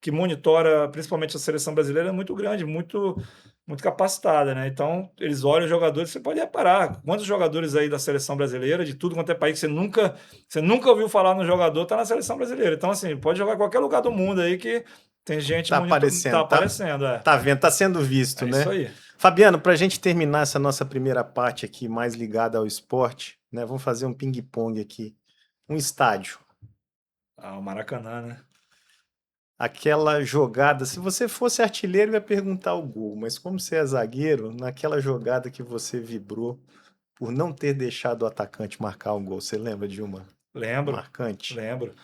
que monitora principalmente a seleção brasileira é muito grande, muito, muito capacitada, né? Então, eles olham os jogadores, você pode reparar, quantos jogadores aí da seleção brasileira, de tudo quanto é país, que você nunca ouviu falar no jogador, tá na seleção brasileira. Então, assim, pode jogar em qualquer lugar do mundo aí que tem gente Tá tá aparecendo, aparecendo, tá vendo, tá sendo visto, É isso né? aí. Fabiano, para a gente terminar essa nossa primeira parte aqui, mais ligada ao esporte, né? Vamos fazer um ping-pong aqui. Um estádio. O Maracanã, né? Aquela jogada, se você fosse artilheiro, eu ia perguntar o gol, mas como você é zagueiro, naquela jogada que você vibrou por não ter deixado o atacante marcar um gol, você lembra de uma Lembro, marcante? lembro.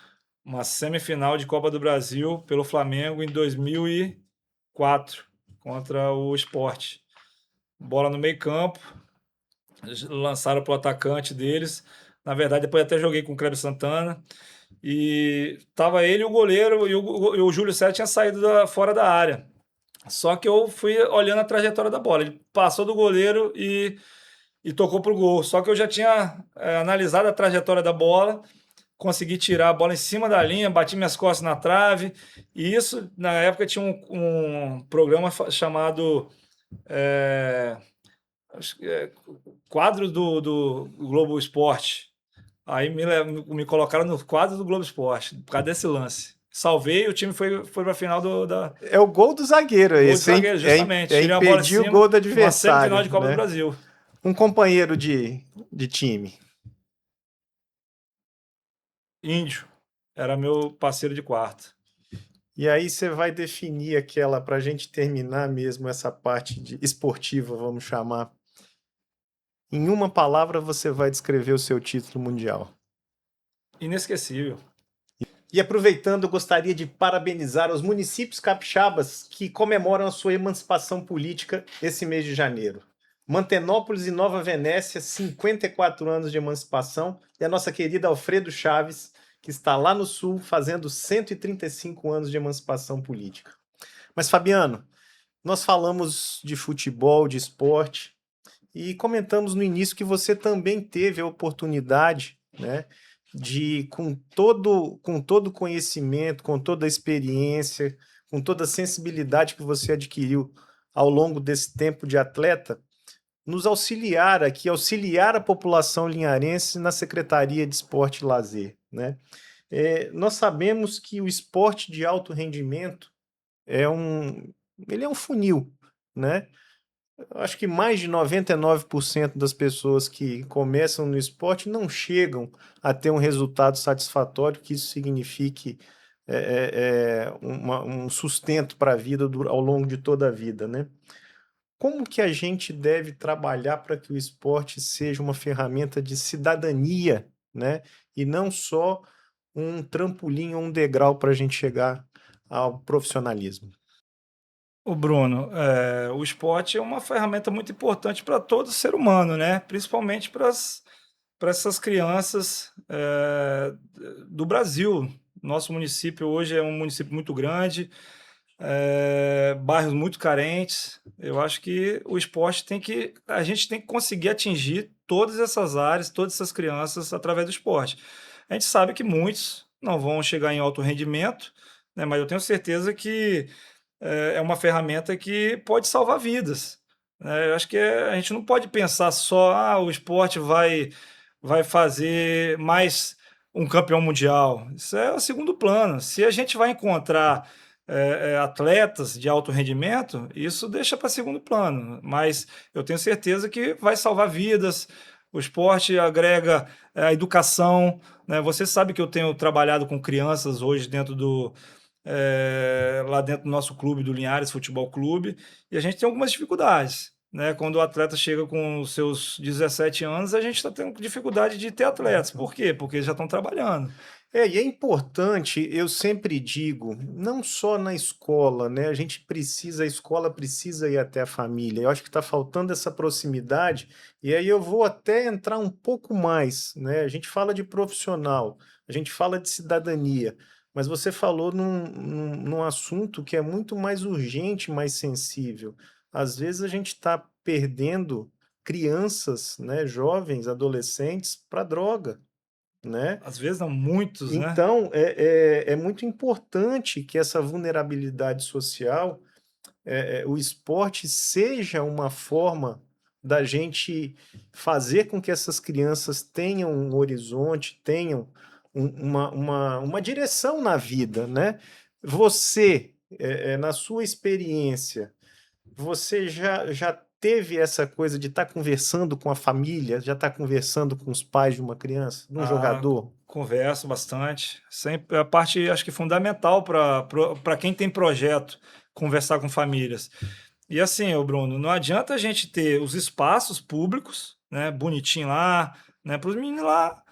Uma semifinal de Copa do Brasil pelo Flamengo em 2004 contra o Sport. Bola no meio-campo, lançaram para o atacante deles. Na verdade, depois até joguei com o Kleber Santana. E tava ele e o goleiro, e o Júlio César tinha saído fora da área. Só que eu fui olhando a trajetória da bola. Ele passou do goleiro e tocou pro gol. Só que eu já tinha analisado a trajetória da bola, consegui tirar a bola em cima da linha, bati minhas costas na trave. E isso, na época, tinha um programa chamado. acho que é quadro do Globo Esporte. Aí me colocaram no quadro do Globo Esporte, por causa desse lance. Salvei, o time foi para a final da É o gol do zagueiro gol de esse, zagueiro, justamente. é Tirei a bola de impedir o cima gol do numa semifinal adversário, de Copa do né? Brasil. Um companheiro de time. Índio, era meu parceiro de quarto. E aí você vai definir aquela, para a gente terminar mesmo essa parte esportiva, vamos chamar. Em uma palavra você vai descrever o seu título mundial. Inesquecível. E aproveitando, eu gostaria de parabenizar os municípios capixabas que comemoram a sua emancipação política esse mês de janeiro. Mantenópolis e Nova Venécia, 54 anos de emancipação, e a nossa querida Alfredo Chaves, que está lá no sul, fazendo 135 anos de emancipação política. Mas, Fabiano, nós falamos de futebol, de esporte, e comentamos no início que você também teve a oportunidade, né, de, com todo o conhecimento, com toda a experiência, com toda a sensibilidade que você adquiriu ao longo desse tempo de atleta, nos auxiliar aqui, auxiliar a população linharense na Secretaria de Esporte e Lazer, né? Nós sabemos que o esporte de alto rendimento ele é um funil, né? Eu acho que mais de 99% das pessoas que começam no esporte não chegam a ter um resultado satisfatório, que isso signifique um sustento para a vida ao longo de toda a vida, né? Como que a gente deve trabalhar para que o esporte seja uma ferramenta de cidadania, né? E não só um trampolim ou um degrau para a gente chegar ao profissionalismo? O Bruno, o esporte é uma ferramenta muito importante para todo ser humano, né? Principalmente para essas crianças do Brasil. Nosso município hoje é um município muito grande, bairros muito carentes. Eu acho que o esporte a gente tem que conseguir atingir todas essas áreas, todas essas crianças através do esporte. A gente sabe que muitos não vão chegar em alto rendimento, né? Mas eu tenho certeza que é uma ferramenta que pode salvar vidas, né? Eu acho que a gente não pode pensar só, o esporte vai fazer mais um campeão mundial. Isso é o segundo plano. Se a gente vai encontrar atletas de alto rendimento, isso deixa para segundo plano. Mas eu tenho certeza que vai salvar vidas. O esporte agrega a educação, né? Você sabe que eu tenho trabalhado com crianças hoje lá dentro do nosso clube, do Linhares Futebol Clube, e a gente tem algumas dificuldades, né? Quando o atleta chega com os seus 17 anos, a gente está tendo dificuldade de ter atletas. Por quê? Porque eles já estão trabalhando. E é importante, eu sempre digo, não só na escola, né? A escola precisa ir até a família. Eu acho que está faltando essa proximidade, e aí eu vou até entrar um pouco mais, né? A gente fala de profissional, a gente fala de cidadania, mas você falou num assunto que é muito mais urgente, mais sensível. Às vezes a gente está perdendo crianças, né, jovens, adolescentes, para droga, né? Às vezes não muitos, né? Então, é muito importante que essa vulnerabilidade social, o esporte seja uma forma da gente fazer com que essas crianças tenham um horizonte, tenham uma direção na vida, né? Você, na sua experiência, você já teve essa coisa de estar conversando com a família, já estar conversando com os pais de uma criança, de um Ah, jogador? converso bastante. Sempre a parte, acho que fundamental para quem tem projeto, conversar com famílias. E assim, ô Bruno, não adianta a gente ter os espaços públicos, né, bonitinho lá, né, para os meninos lá.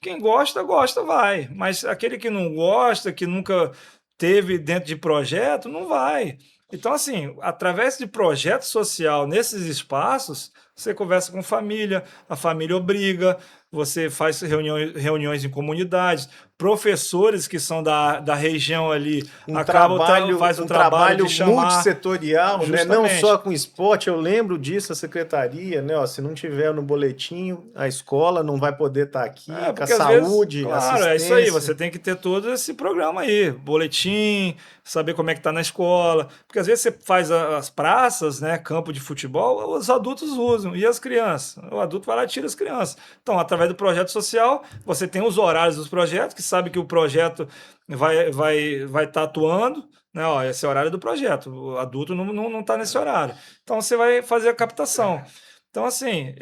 Quem gosta, gosta, vai. Mas aquele que não gosta, que nunca teve dentro de projeto, não vai. Então, assim, através de projeto social nesses espaços, você conversa com a família obriga, você faz reuniões em comunidades, professores que são da região ali acabam, faz o um trabalho de trabalho chamar, multissetorial, né? Não só justamente. com esporte. Eu lembro disso, a secretaria, né? Ó, se não tiver no boletim, a escola não vai poder estar aqui, É, com a porque às vezes, saúde, claro, é isso aí, assistência. você tem que ter todo esse programa aí, boletim, saber como é que tá na escola, porque às vezes você faz as praças, né, campo de futebol, os adultos usam, e as crianças? O adulto vai lá e tira as crianças. Então, através do projeto social, você tem os horários dos projetos, que sabe que o projeto vai estar atuando, né, ó, esse é o horário do projeto, o adulto não tá nesse horário. Então, você vai fazer a captação. Então, assim,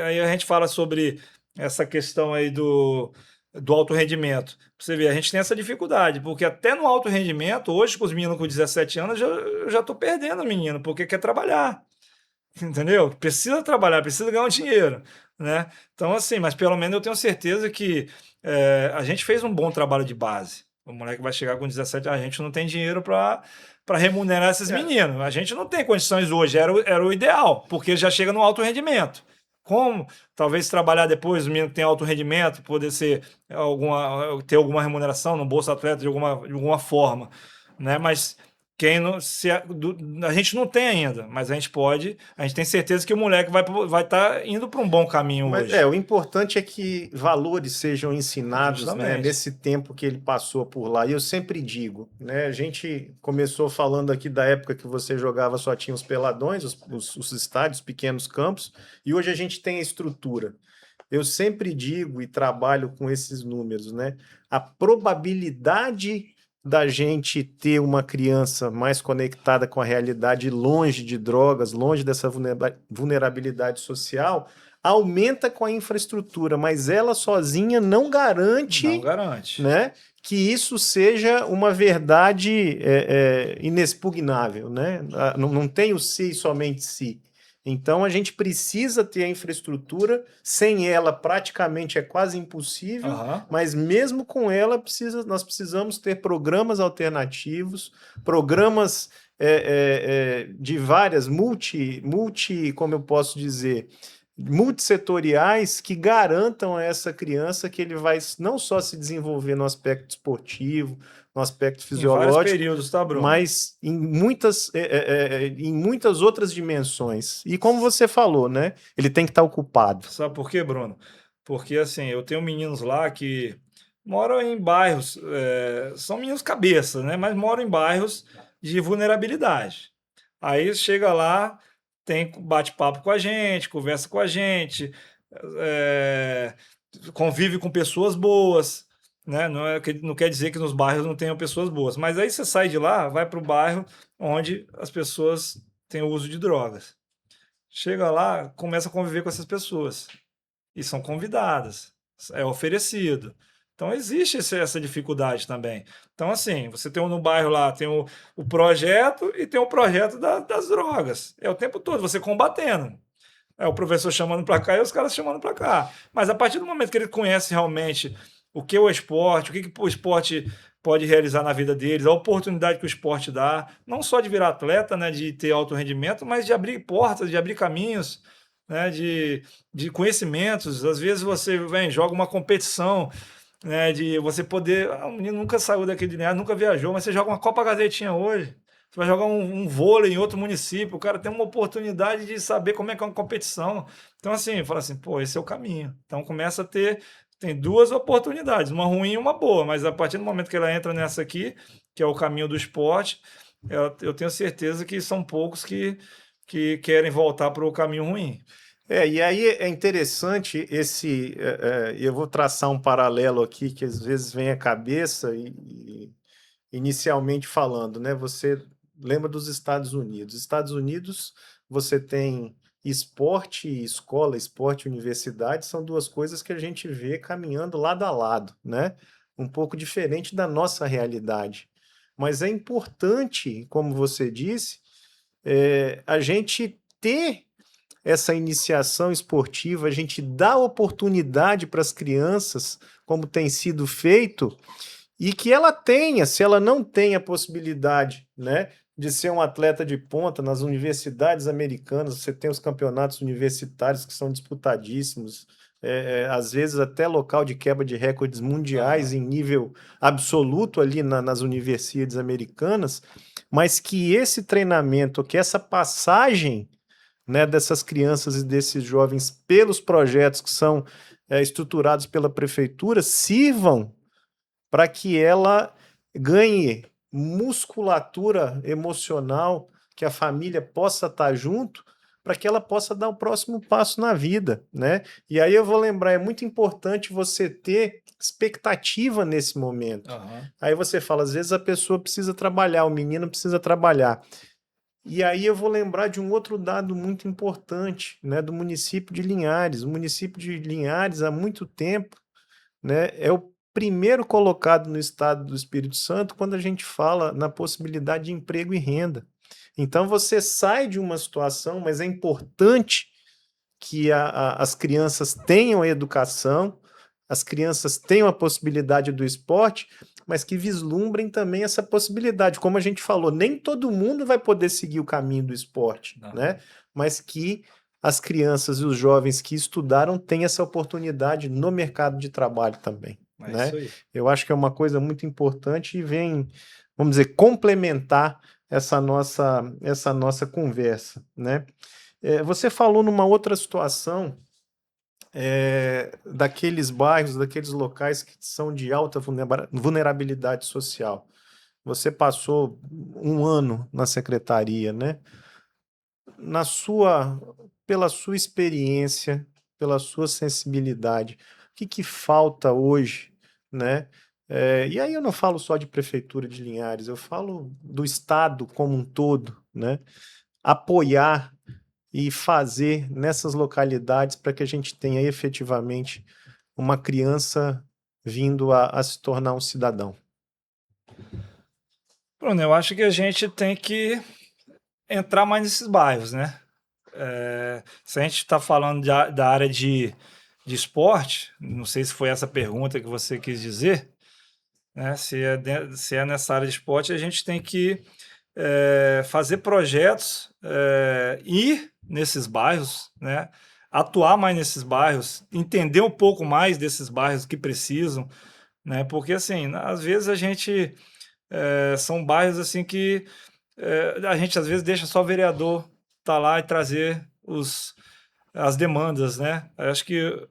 aí a gente fala sobre essa questão aí do alto rendimento. Pra você ver, a gente tem essa dificuldade, porque até no alto rendimento, hoje com os meninos com 17 anos, eu já tô perdendo o menino, porque quer trabalhar, entendeu? Precisa trabalhar, precisa ganhar um dinheiro, né? Então, assim, mas pelo menos eu tenho certeza que a gente fez um bom trabalho de base. O moleque vai chegar com 17, a gente não tem dinheiro para remunerar esses É, meninos. A gente não tem condições hoje, era o ideal, porque já chega no alto rendimento. Como talvez trabalhar depois, o menino tem alto rendimento, poder ser ter alguma remuneração no Bolsa Atleta de alguma forma, né? Mas quem não, se a gente não tem ainda, mas a gente tem certeza que o moleque vai estar indo para um bom caminho mas hoje. o importante é que valores sejam ensinados, né, Justamente. nesse tempo que ele passou por lá. E eu sempre digo, né, a gente começou falando aqui da época que você jogava, só tinha os peladões, os estádios, pequenos campos, e hoje a gente tem a estrutura. Eu sempre digo e trabalho com esses números, né? A probabilidade da gente ter uma criança mais conectada com a realidade, longe de drogas, longe dessa vulnerabilidade social, aumenta com a infraestrutura, mas ela sozinha não Não garante, garante. né, que isso seja uma verdade inexpugnável, né? Não tem o si e somente si. Então a gente precisa ter a infraestrutura, sem ela praticamente é quase impossível, Aham. mas mesmo com ela nós precisamos ter programas alternativos, programas de várias como eu posso dizer, multissetoriais que garantam a essa criança que ele vai não só se desenvolver no aspecto esportivo, no aspecto Em vários fisiológico, períodos, tá, Bruno? mas em muitas outras dimensões. E como você falou, né? Ele tem que estar ocupado. Sabe por quê, Bruno? Porque assim, eu tenho meninos lá que moram em bairros, são meninos cabeça, né? Mas moram em bairros de vulnerabilidade. Aí chega lá, tem bate-papo com a gente, conversa com a gente, eh, convive com pessoas boas, né? Não quer dizer que nos bairros não tenham pessoas boas, mas aí você sai de lá, vai para o bairro onde as pessoas têm o uso de drogas. Chega lá, começa a conviver com essas pessoas e são convidadas, é oferecido. Então existe essa dificuldade também. Então, assim, você tem no bairro lá, tem o projeto e tem o projeto das drogas. É o tempo todo, você combatendo. É o professor chamando para cá e os caras chamando para cá. Mas a partir do momento que ele conhece realmente o que é o esporte, que o esporte pode realizar na vida deles, a oportunidade que o esporte dá, não só de virar atleta, né, de ter alto rendimento, mas de abrir portas, de abrir caminhos, né, de conhecimentos. Às vezes você vem, joga uma competição, né, de você poder. O menino nunca saiu daquele linear, nunca viajou, mas você joga uma Copa Gazetinha hoje. Você vai jogar um vôlei em outro município, o cara tem uma oportunidade de saber como é que é uma competição. Então, assim, fala assim, pô, esse é o caminho. Então começa a ter. Tem duas oportunidades, uma ruim e uma boa, mas a partir do momento que ela entra nessa aqui, que é o caminho do esporte, eu tenho certeza que são poucos que querem voltar para o caminho ruim. E aí é interessante eu vou traçar um paralelo aqui que às vezes vem à cabeça inicialmente falando, né? Você lembra dos Estados Unidos? Estados Unidos, você tem esporte e escola, esporte e universidade, são duas coisas que a gente vê caminhando lado a lado, né? Um pouco diferente da nossa realidade. Mas é importante, como você disse, a gente ter essa iniciação esportiva, a gente dá oportunidade para as crianças, como tem sido feito, e que ela tenha, se ela não tem a possibilidade, né, de ser um atleta de ponta nas universidades americanas, você tem os campeonatos universitários que são disputadíssimos, às vezes até local de quebra de recordes mundiais Aham. em nível absoluto ali nas universidades americanas, mas que esse treinamento, que essa passagem, né, dessas crianças e desses jovens pelos projetos que são estruturados pela prefeitura sirvam para que ela ganhe musculatura emocional, que a família possa estar junto, para que ela possa dar o próximo passo na vida, né? E aí eu vou lembrar, é muito importante você ter expectativa nesse momento. Aham. Aí você fala, às vezes a pessoa precisa trabalhar, o menino precisa trabalhar. E aí eu vou lembrar de um outro dado muito importante, né, do município de Linhares. O município de Linhares, há muito tempo, né, é o primeiro colocado no estado do Espírito Santo quando a gente fala na possibilidade de emprego e renda. Então você sai de uma situação, mas é importante que as crianças tenham a educação, as crianças tenham a possibilidade do esporte, mas que vislumbrem também essa possibilidade. Como a gente falou, nem todo mundo vai poder seguir o caminho do esporte, né? Aham. Mas que as crianças e os jovens que estudaram tenham essa oportunidade no mercado de trabalho também, É isso né? aí. Eu acho que é uma coisa muito importante e vem, vamos dizer, complementar essa nossa conversa, né? Você falou numa outra situação daqueles bairros, daqueles locais que são de alta vulnerabilidade social. Você passou um ano na secretaria, né? Na sua, pela sua experiência, pela sua sensibilidade, o que que falta hoje, né? E aí eu não falo só de prefeitura de Linhares, eu falo do estado como um todo, né? Apoiar e fazer nessas localidades para que a gente tenha efetivamente uma criança vindo a se tornar um cidadão. Bruno, eu acho que a gente tem que entrar mais nesses bairros, né? Se a gente está falando da área de esporte, não sei se foi essa pergunta que você quis dizer, né? Se é nessa área de esporte, a gente tem que fazer projetos, ir nesses bairros, né? Atuar mais nesses bairros, entender um pouco mais desses bairros que precisam, né? Porque assim, às vezes a gente são bairros assim que a gente às vezes deixa só o vereador estar lá e trazer as demandas, né? Eu acho que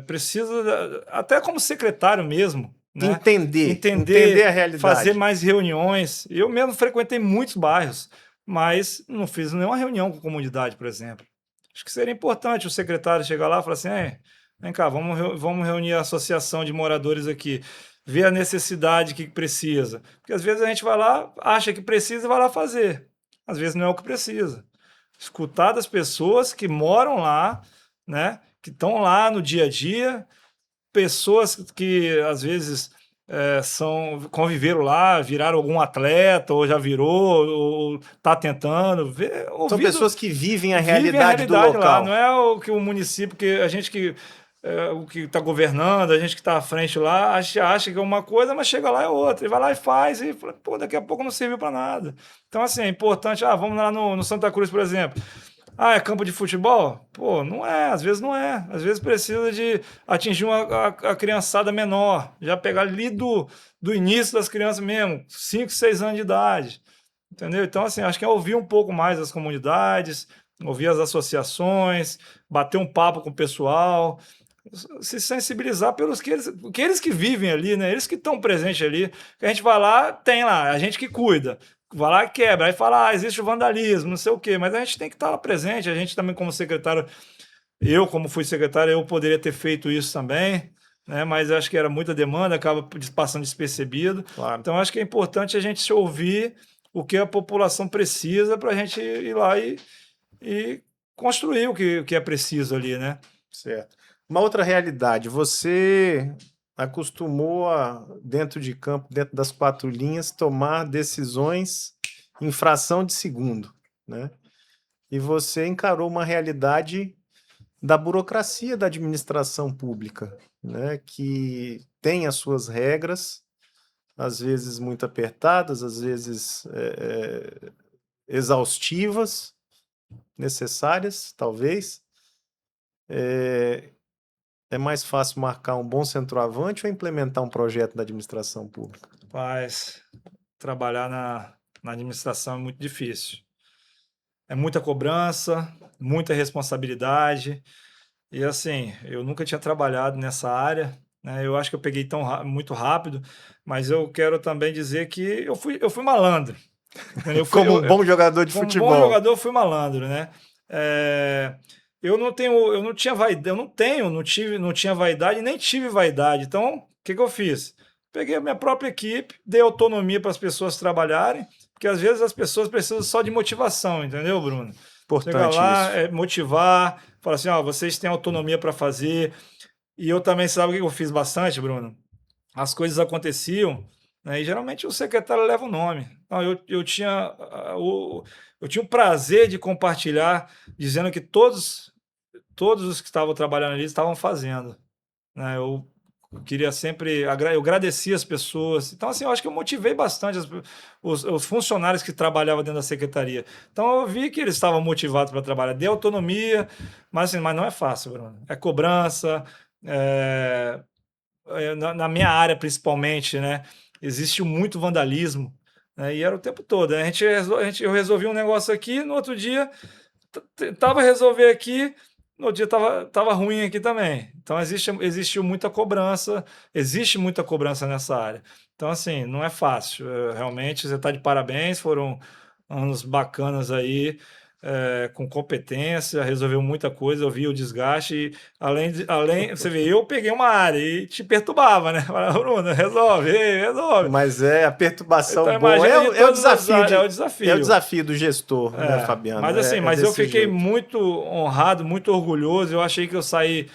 precisa, até como secretário mesmo, né? Entender Entender, a fazer realidade. mais reuniões. Eu mesmo frequentei muitos bairros, mas não fiz nenhuma reunião com a comunidade, por exemplo. Acho que seria importante o secretário chegar lá e falar assim: vem cá, vamos reunir a associação de moradores aqui, ver a necessidade que precisa. Porque às vezes a gente vai lá, acha que precisa e vai lá fazer. Às vezes não é o que precisa. Escutar das pessoas que moram lá, né? Que estão lá no dia a dia, pessoas que às vezes conviveram lá, viraram algum atleta, ou já virou, ou está tentando, São pessoas que vivem a vivem a realidade do realidade lá, não local. é o que o município, que a gente que o que está governando, a gente que está à frente lá, acha que é uma coisa, mas chega lá é outra, e vai lá e faz, e fala, pô, daqui a pouco não serviu para nada. Então, assim, é importante, vamos lá no Santa Cruz, por exemplo. É campo de futebol? Pô, não é, às vezes não é. Às vezes precisa de atingir a criançada menor, já pegar ali do início das crianças mesmo, 5, 6 anos de idade. Entendeu? Então, assim, acho que é ouvir um pouco mais as comunidades, ouvir as associações, bater um papo com o pessoal, se sensibilizar pelos que eles que vivem ali, né? Eles que estão presentes ali. Que a gente vai lá, tem lá, a gente que cuida. Vai lá e quebra, aí fala, existe o vandalismo, não sei o quê, mas a gente tem que estar lá presente, a gente também como secretário, eu como fui secretário, eu poderia ter feito isso também, né? Mas acho que era muita demanda, acaba passando despercebido. Claro, Então acho que é importante a gente ouvir o que a população precisa para a gente ir lá e construir o que é preciso ali, né? certo. Uma outra realidade, você acostumou a, dentro de campo, dentro das quatro linhas, tomar decisões em fração de segundo, né? E você encarou uma realidade da burocracia da administração pública, né? Que tem as suas regras, às vezes muito apertadas, às vezes exaustivas, necessárias, talvez. É mais fácil marcar um bom centroavante ou implementar um projeto da administração pública? Mas trabalhar na administração é muito difícil. É muita cobrança, muita responsabilidade. E assim, eu nunca tinha trabalhado nessa área, né? Eu acho que eu peguei muito rápido, mas eu quero também dizer que eu fui malandro, entendeu? Como um bom jogador de Como bom futebol. jogador, eu fui malandro, né? Eu não tinha vaidade, eu não tenho, não tinha vaidade, nem tive vaidade. Então, o que que eu fiz? Peguei a minha própria equipe, dei autonomia para as pessoas trabalharem, porque às vezes as pessoas precisam só de motivação, entendeu, Bruno? Chegar Importante lá, isso. motivar, falar assim, ó, vocês têm autonomia para fazer. E eu também, sabe o que eu fiz bastante, Bruno? As coisas aconteciam, né, e geralmente o secretário leva o nome. Então, eu tinha o prazer de compartilhar, dizendo que todos os que estavam trabalhando ali estavam fazendo, né? Eu queria sempre, eu agradecia as pessoas. Então, assim, eu acho que eu motivei bastante os funcionários que trabalhavam dentro da secretaria. Então, eu vi que eles estavam motivados para trabalhar, dei autonomia, mas, assim, mas não é fácil, Bruno. É cobrança, é, na minha área principalmente, né, existe muito vandalismo, né, e era o tempo todo. Né? Eu resolvi um negócio aqui, no outro dia tentava resolver aqui, no outro dia tava ruim aqui também. Então existe muita cobrança nessa área. Então, assim, não é fácil. Realmente, você está de parabéns, foram anos bacanas aí, com competência, resolveu muita coisa, eu vi o desgaste. Você vê, eu peguei uma área e te perturbava, né? Falava, Bruno, resolve, ei, resolve. Mas é a perturbação Então, boa. imagina de É o todas as desafio áreas, é o é o desafio. desafio do gestor, né, Fabiano? Mas assim, É mas eu desse fiquei jeito. muito honrado, muito orgulhoso. Eu achei que eu saí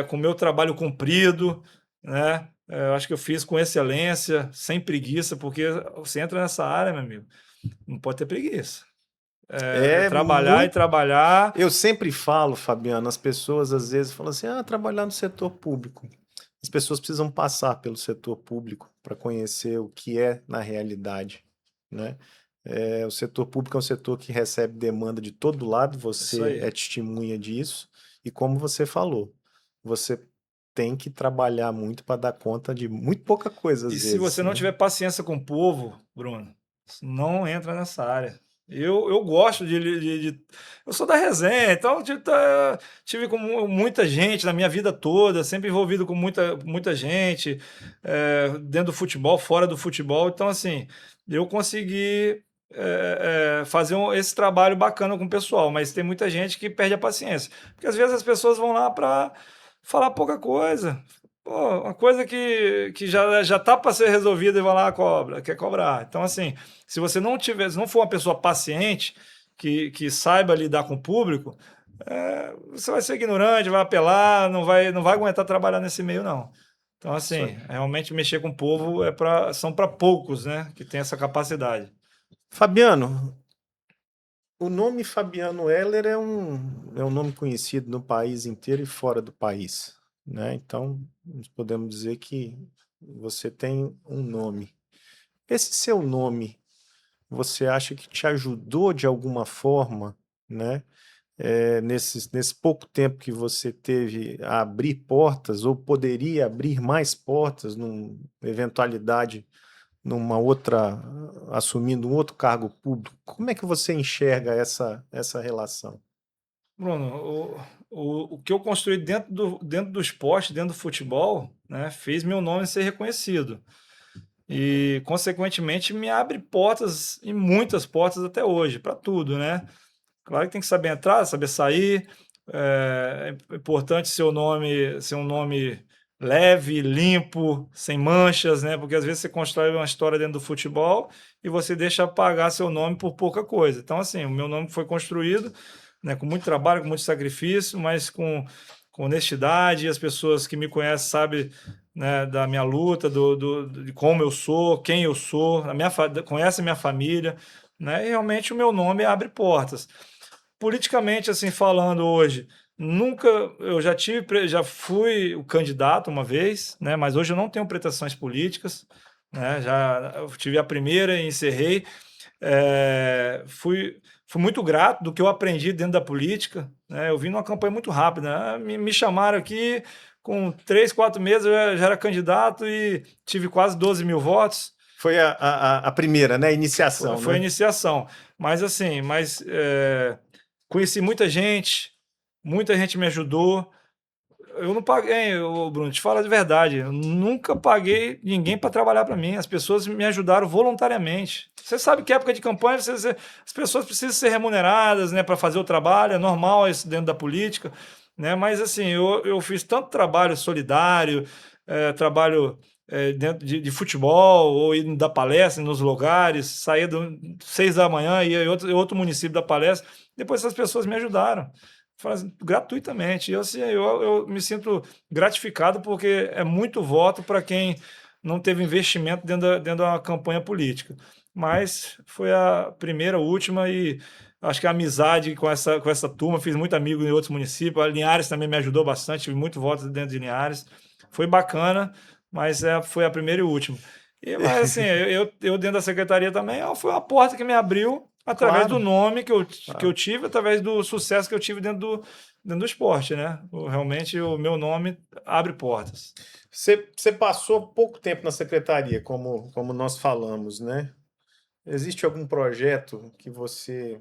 com o meu trabalho cumprido, né? Eu acho que eu fiz com excelência, sem preguiça, porque você entra nessa área, meu amigo, não pode ter preguiça. É É trabalhar e muito. trabalhar. Eu sempre falo, Fabiano, as pessoas às vezes falam assim: ah, trabalhar no setor público. As pessoas precisam passar pelo setor público para conhecer o que é na realidade, né? O setor público é um setor que recebe demanda de todo lado, Isso você aí. é testemunha disso, e como você falou, você tem que trabalhar muito para dar conta de muito pouca coisa E às se vezes, você não né? tiver paciência com o povo, Bruno, não entra nessa área. Eu gosto eu sou da resenha, então tive com muita gente na minha vida toda, sempre envolvido com muita gente, dentro do futebol, fora do futebol. Então, assim, eu consegui fazer esse trabalho bacana com o pessoal, mas tem muita gente que perde a paciência. Porque às vezes as pessoas vão lá para falar pouca coisa. Pô, uma coisa que já tá para ser resolvida e vai lá quer cobrar. Então, assim, se não for uma pessoa paciente, que saiba lidar com o público, você vai ser ignorante, vai apelar, não vai aguentar trabalhar nesse meio, não. Então, Isso assim, aí. realmente mexer com o povo são para poucos, né, que tem essa capacidade. Fabiano, o nome Fabiano Heller é um nome conhecido no país inteiro e fora do país, né? Então, nós podemos dizer que você tem um nome. Esse seu nome, você acha que te ajudou de alguma forma, né? Nesse pouco tempo que você teve a abrir portas, ou poderia abrir mais portas, numa eventualidade numa outra, assumindo um outro cargo público. Como é que você enxerga essa relação? Bruno, o que eu construí dentro do esporte, dentro do futebol, né, fez meu nome ser reconhecido. E, consequentemente, me abre portas, e muitas portas até hoje, para tudo, né? Claro que tem que saber entrar, saber sair. É importante ser um nome leve, limpo, sem manchas, né? Porque às vezes você constrói uma história dentro do futebol e você deixa apagar seu nome por pouca coisa. Então, assim, o meu nome foi construído, né, com muito trabalho, com muito sacrifício, mas com honestidade. E as pessoas que me conhecem sabem, né, da minha luta, de como eu sou, quem eu sou, conhece a minha família, né? E realmente o meu nome abre portas. Politicamente, assim, falando hoje, nunca, já fui o candidato uma vez, né? Mas hoje eu não tenho pretensões políticas, né? Já eu tive a primeira e encerrei. Fui muito grato do que eu aprendi dentro da política, né? Eu vim numa campanha muito rápida, né? Me chamaram aqui, com 3, 4 meses eu já era candidato e tive quase 12 mil votos. Foi a primeira, né? Foi, Iniciação, foi a né? iniciação. Mas assim, conheci muita gente me ajudou. Eu não paguei, Bruno, te falo de verdade. Eu nunca paguei ninguém para trabalhar para mim. As pessoas me ajudaram voluntariamente. Você sabe que época de campanha as pessoas precisam ser remuneradas, né, para fazer o trabalho. É normal isso dentro da política, né? Mas assim, eu fiz tanto trabalho solidário, trabalho dentro de futebol, ou indo dar palestra nos lugares, saía 6 da manhã, ia em outro município da palestra. Depois essas pessoas me ajudaram gratuitamente. Eu, assim, eu me sinto gratificado porque é muito voto para quem não teve investimento dentro da campanha política. Mas foi a primeira, última e acho que a amizade com essa turma, fiz muito amigo em outros municípios. A Linhares também me ajudou bastante, tive muito voto dentro de Linhares. Foi bacana, mas foi a primeira e última. Mas assim, eu dentro da secretaria também, foi uma porta que me abriu através do Claro, nome que eu claro. tive, através do sucesso que eu tive dentro do esporte, né? Realmente o meu nome abre portas. Você passou pouco tempo na secretaria, como nós falamos, né? Existe algum projeto que você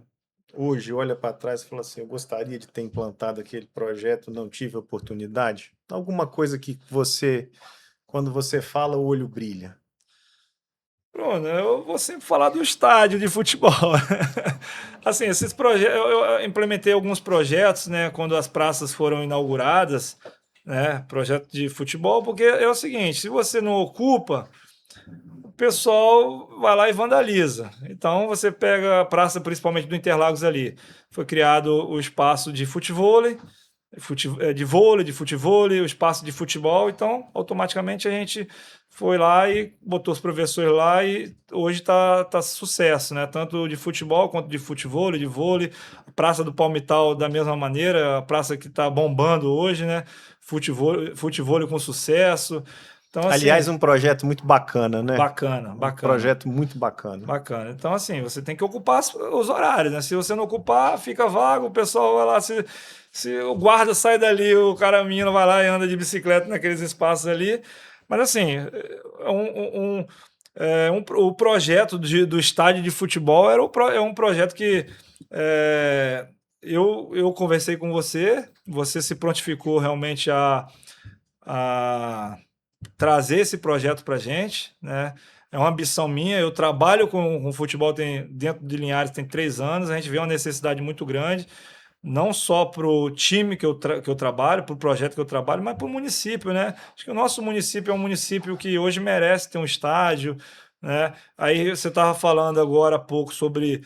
hoje olha para trás e fala assim, eu gostaria de ter implantado aquele projeto, não tive oportunidade? Alguma coisa que você, quando você fala, o olho brilha? Bruno, eu vou sempre falar do estádio de futebol. Assim, esses projetos, eu implementei alguns projetos, né, quando as praças foram inauguradas, né, projeto de futebol, porque é o seguinte, se você não ocupa, o pessoal vai lá e vandaliza. Então você pega a praça, principalmente do Interlagos ali, foi criado o espaço de futevôlei, de futevôlei, o espaço de futebol, então automaticamente a gente foi lá e botou os professores lá e hoje tá sucesso, né? Tanto de futebol quanto de futevôlei, de vôlei, a Praça do Palmital da mesma maneira, a praça que está bombando hoje, né? Futevôlei com sucesso. Então, Aliás, assim, um projeto muito bacana, né? bacana, Um bacana. projeto muito bacana. Bacana. Então, assim, você tem que ocupar os horários, né? Se você não ocupar, fica vago, o pessoal vai lá, se o guarda sai dali, o cara, menino vai lá e anda de bicicleta naqueles espaços ali. Mas, assim, o projeto do estádio de futebol é um projeto que é, eu conversei com você se prontificou realmente a trazer esse projeto para a gente, né? É uma ambição minha. Eu trabalho com futebol dentro de Linhares tem 3 anos. A gente vê uma necessidade muito grande, não só para o time que eu trabalho, para o projeto que eu trabalho, mas para o município, né? Acho que o nosso município é um município que hoje merece ter um estádio, né? Aí você estava falando agora há pouco sobre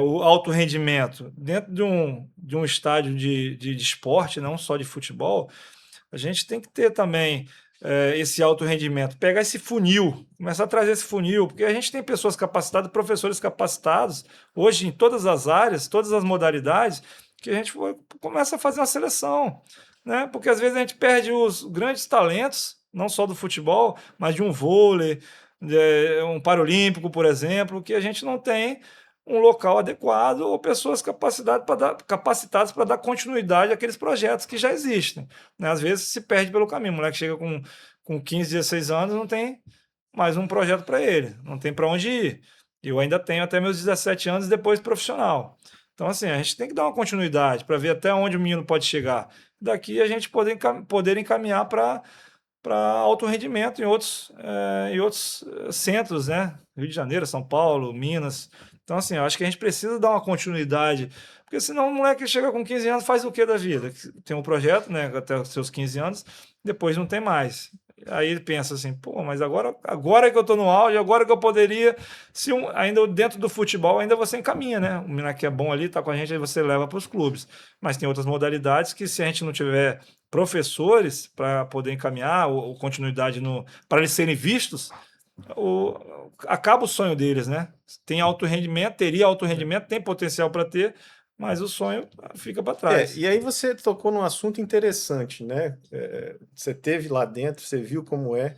o alto rendimento. Dentro de um estádio de esporte, não só de futebol, a gente tem que ter também esse alto rendimento, pegar esse funil, começar a trazer esse funil, porque a gente tem pessoas capacitadas, professores capacitados, hoje em todas as áreas, todas as modalidades, que a gente começa a fazer uma seleção, né? Porque às vezes a gente perde os grandes talentos, não só do futebol, mas de um vôlei, um paralímpico, por exemplo, que a gente não tem um local adequado ou pessoas capacitadas para dar continuidade àqueles projetos que já existem, né? Às vezes se perde pelo caminho. O moleque chega com 15, 16 anos, não tem mais um projeto para ele, não tem para onde ir. Eu ainda tenho até meus 17 anos depois profissional. Então, assim, a gente tem que dar uma continuidade para ver até onde o menino pode chegar. Daqui a gente poder encaminhar para alto rendimento em outros centros, né? Rio de Janeiro, São Paulo, Minas. Então, assim, eu acho que a gente precisa dar uma continuidade, porque senão o moleque chega com 15 anos, faz o que da vida? Tem um projeto, né, até os seus 15 anos, depois não tem mais. Aí ele pensa assim, pô, mas agora que eu estou no auge, agora que eu poderia, ainda dentro do futebol, ainda você encaminha, né? O menino que é bom ali, tá com a gente, aí você leva para os clubes. Mas tem outras modalidades que se a gente não tiver professores para poder encaminhar ou continuidade para eles serem vistos, acaba o sonho deles, né? Tem alto rendimento, teria alto rendimento, tem potencial para ter, mas o sonho fica para trás. E aí você tocou num assunto interessante, né? Você teve lá dentro, você viu como é.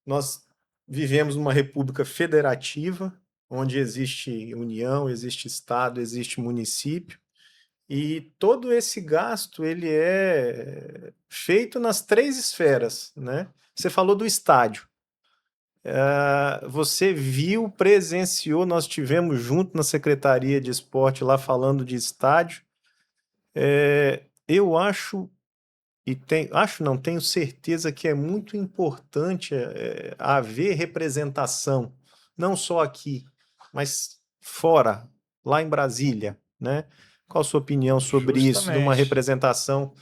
Nós vivemos numa república federativa, onde existe União, existe Estado, existe município, e todo esse gasto ele é feito nas 3 esferas, né? Você falou do estádio. Você viu, presenciou, nós tivemos junto na Secretaria de Esporte lá falando de estádio. Eu acho não, tenho certeza que é muito importante haver representação, não só aqui, mas fora, lá em Brasília, né? Qual a sua opinião sobre isso, de uma Justamente. representação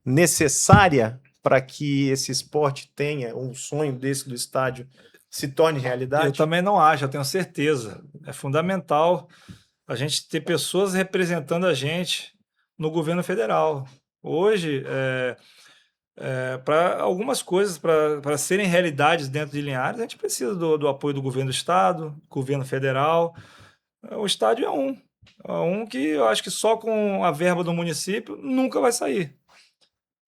necessária para que esse esporte tenha um sonho desse do estádio se torne Eu realidade? também não acho, eu tenho certeza. É fundamental a gente ter pessoas representando a gente no governo federal. Hoje, para algumas coisas, para serem realidades dentro de Linhares, a gente precisa do apoio do governo do estado, governo federal. O estádio é um que eu acho que só com a verba do município nunca vai sair.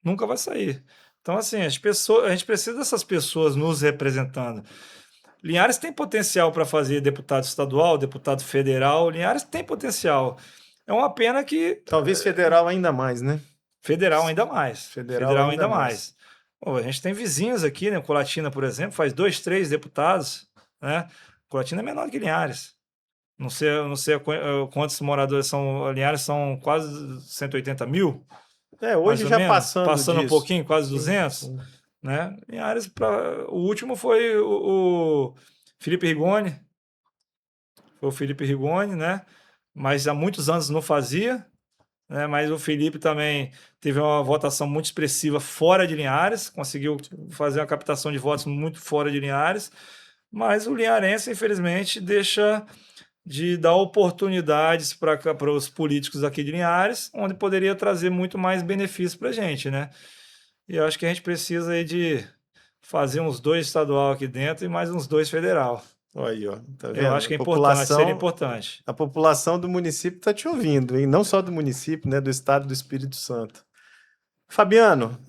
Nunca vai sair. Então, assim, a gente precisa dessas pessoas nos representando. Linhares tem potencial para fazer deputado estadual, deputado federal. Linhares tem potencial. É uma pena que Talvez federal ainda mais, né? federal ainda mais. Federal Federal ainda ainda mais. mais. Pô, a gente tem vizinhos aqui, né? Colatina, por exemplo, faz 2, 3 deputados, né? Colatina é menor que Linhares. Não sei quantos moradores são. Linhares são quase 180 mil, mais Hoje ou já menos. passando Passando um disso. pouquinho, quase Sim, 200, sim. né? Linhares, o último foi o Felipe Rigoni. Foi o Felipe Rigoni, né? Mas há muitos anos não fazia, né? Mas o Felipe também teve uma votação muito expressiva fora de Linhares, conseguiu fazer uma captação de votos muito fora de Linhares, mas o linharense, infelizmente, deixa de dar oportunidades para os políticos aqui de Linhares, onde poderia trazer muito mais benefício para a gente, né? E eu acho que a gente precisa aí de fazer uns 2 estadual aqui dentro e mais uns 2 federal. Olha aí, ó, tá Eu vendo? acho que é importante, seria importante. A população do município está te ouvindo, e não só do município, né, do estado do Espírito Santo. Fabiano,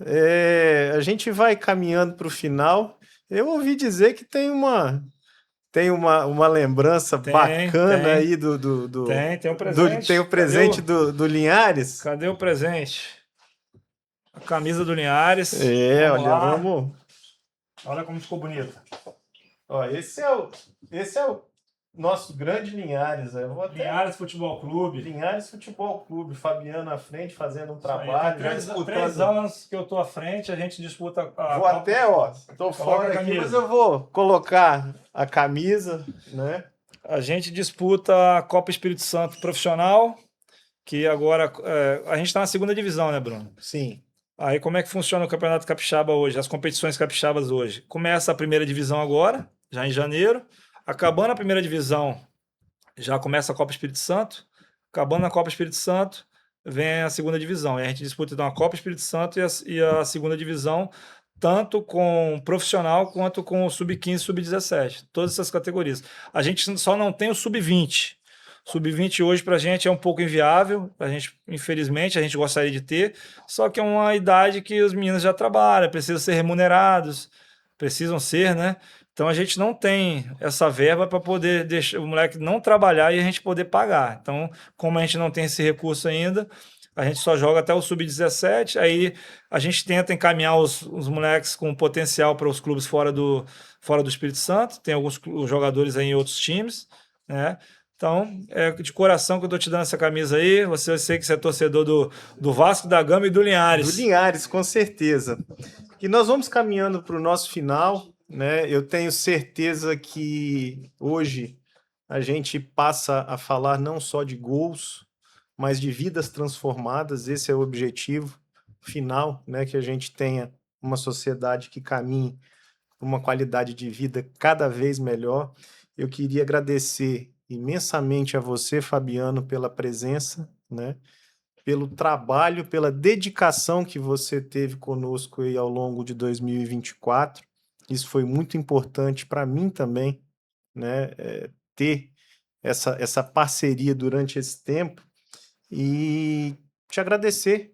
a gente vai caminhando para o final. Eu ouvi dizer que tem uma lembrança Tem, bacana tem, aí tem um tem o presente. presente do Linhares. Cadê o presente? A camisa do Linhares. Vamos Olha, lá. vamos. Olha como ficou bonita. Ó, esse é o nosso grande Linhares. Eu vou até Linhares Futebol Clube. Linhares Futebol Clube, Fabiano à frente fazendo um Isso aí, trabalho, tem já 3 disputando. anos que eu tô à frente, a gente disputa a Vou até, ó, tô Coloca fora a aqui, camisa. mas eu vou colocar a camisa, né? A gente disputa a Copa Espírito Santo profissional, que agora a gente está na segunda divisão, né, Bruno? Sim. Aí como é que funciona o Campeonato Capixaba hoje, as competições capixabas hoje? Começa a primeira divisão agora, já em janeiro. Acabando a primeira divisão, já começa a Copa Espírito Santo. Acabando a Copa Espírito Santo, vem a segunda divisão. E a gente disputa então a Copa Espírito Santo e a segunda divisão, tanto com o profissional quanto com o sub-15 e sub-17. Todas essas categorias. A gente só não tem o sub-20. Sub-20 hoje para a gente é um pouco inviável. A gente, infelizmente, a gente gostaria de ter, só que é uma idade que os meninos já trabalham, precisam ser remunerados, precisam ser, né? Então a gente não tem essa verba para poder deixar o moleque não trabalhar e a gente poder pagar. Então, como a gente não tem esse recurso ainda, a gente só joga até o sub-17, aí a gente tenta encaminhar os moleques com potencial para os clubes fora do Espírito Santo. Tem alguns jogadores aí em outros times, né? Então, é de coração que eu tô te dando essa camisa aí. Eu sei que você é torcedor do Vasco da Gama e do Do Linhares. Linhares, com certeza. E nós vamos caminhando para o nosso final, né? Eu tenho certeza que hoje a gente passa a falar não só de gols, mas de vidas transformadas. Esse é o objetivo final, né? Que a gente tenha uma sociedade que caminhe uma qualidade de vida cada vez melhor. Eu queria agradecer imensamente a você, Fabiano, pela presença, né? Pelo trabalho, pela dedicação que você teve conosco aí ao longo de 2024. Isso foi muito importante para mim também, né? Ter essa parceria durante esse tempo e te agradecer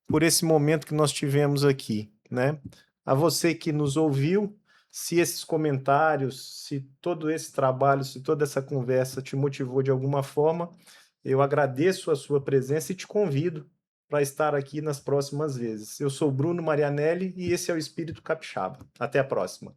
por esse momento que nós tivemos aqui, né? A você que nos ouviu, Se esses comentários, se todo esse trabalho, se toda essa conversa te motivou de alguma forma, eu agradeço a sua presença e te convido para estar aqui nas próximas vezes. Eu sou Bruno Marianelli e esse é o Espírito Capixaba. Até a próxima.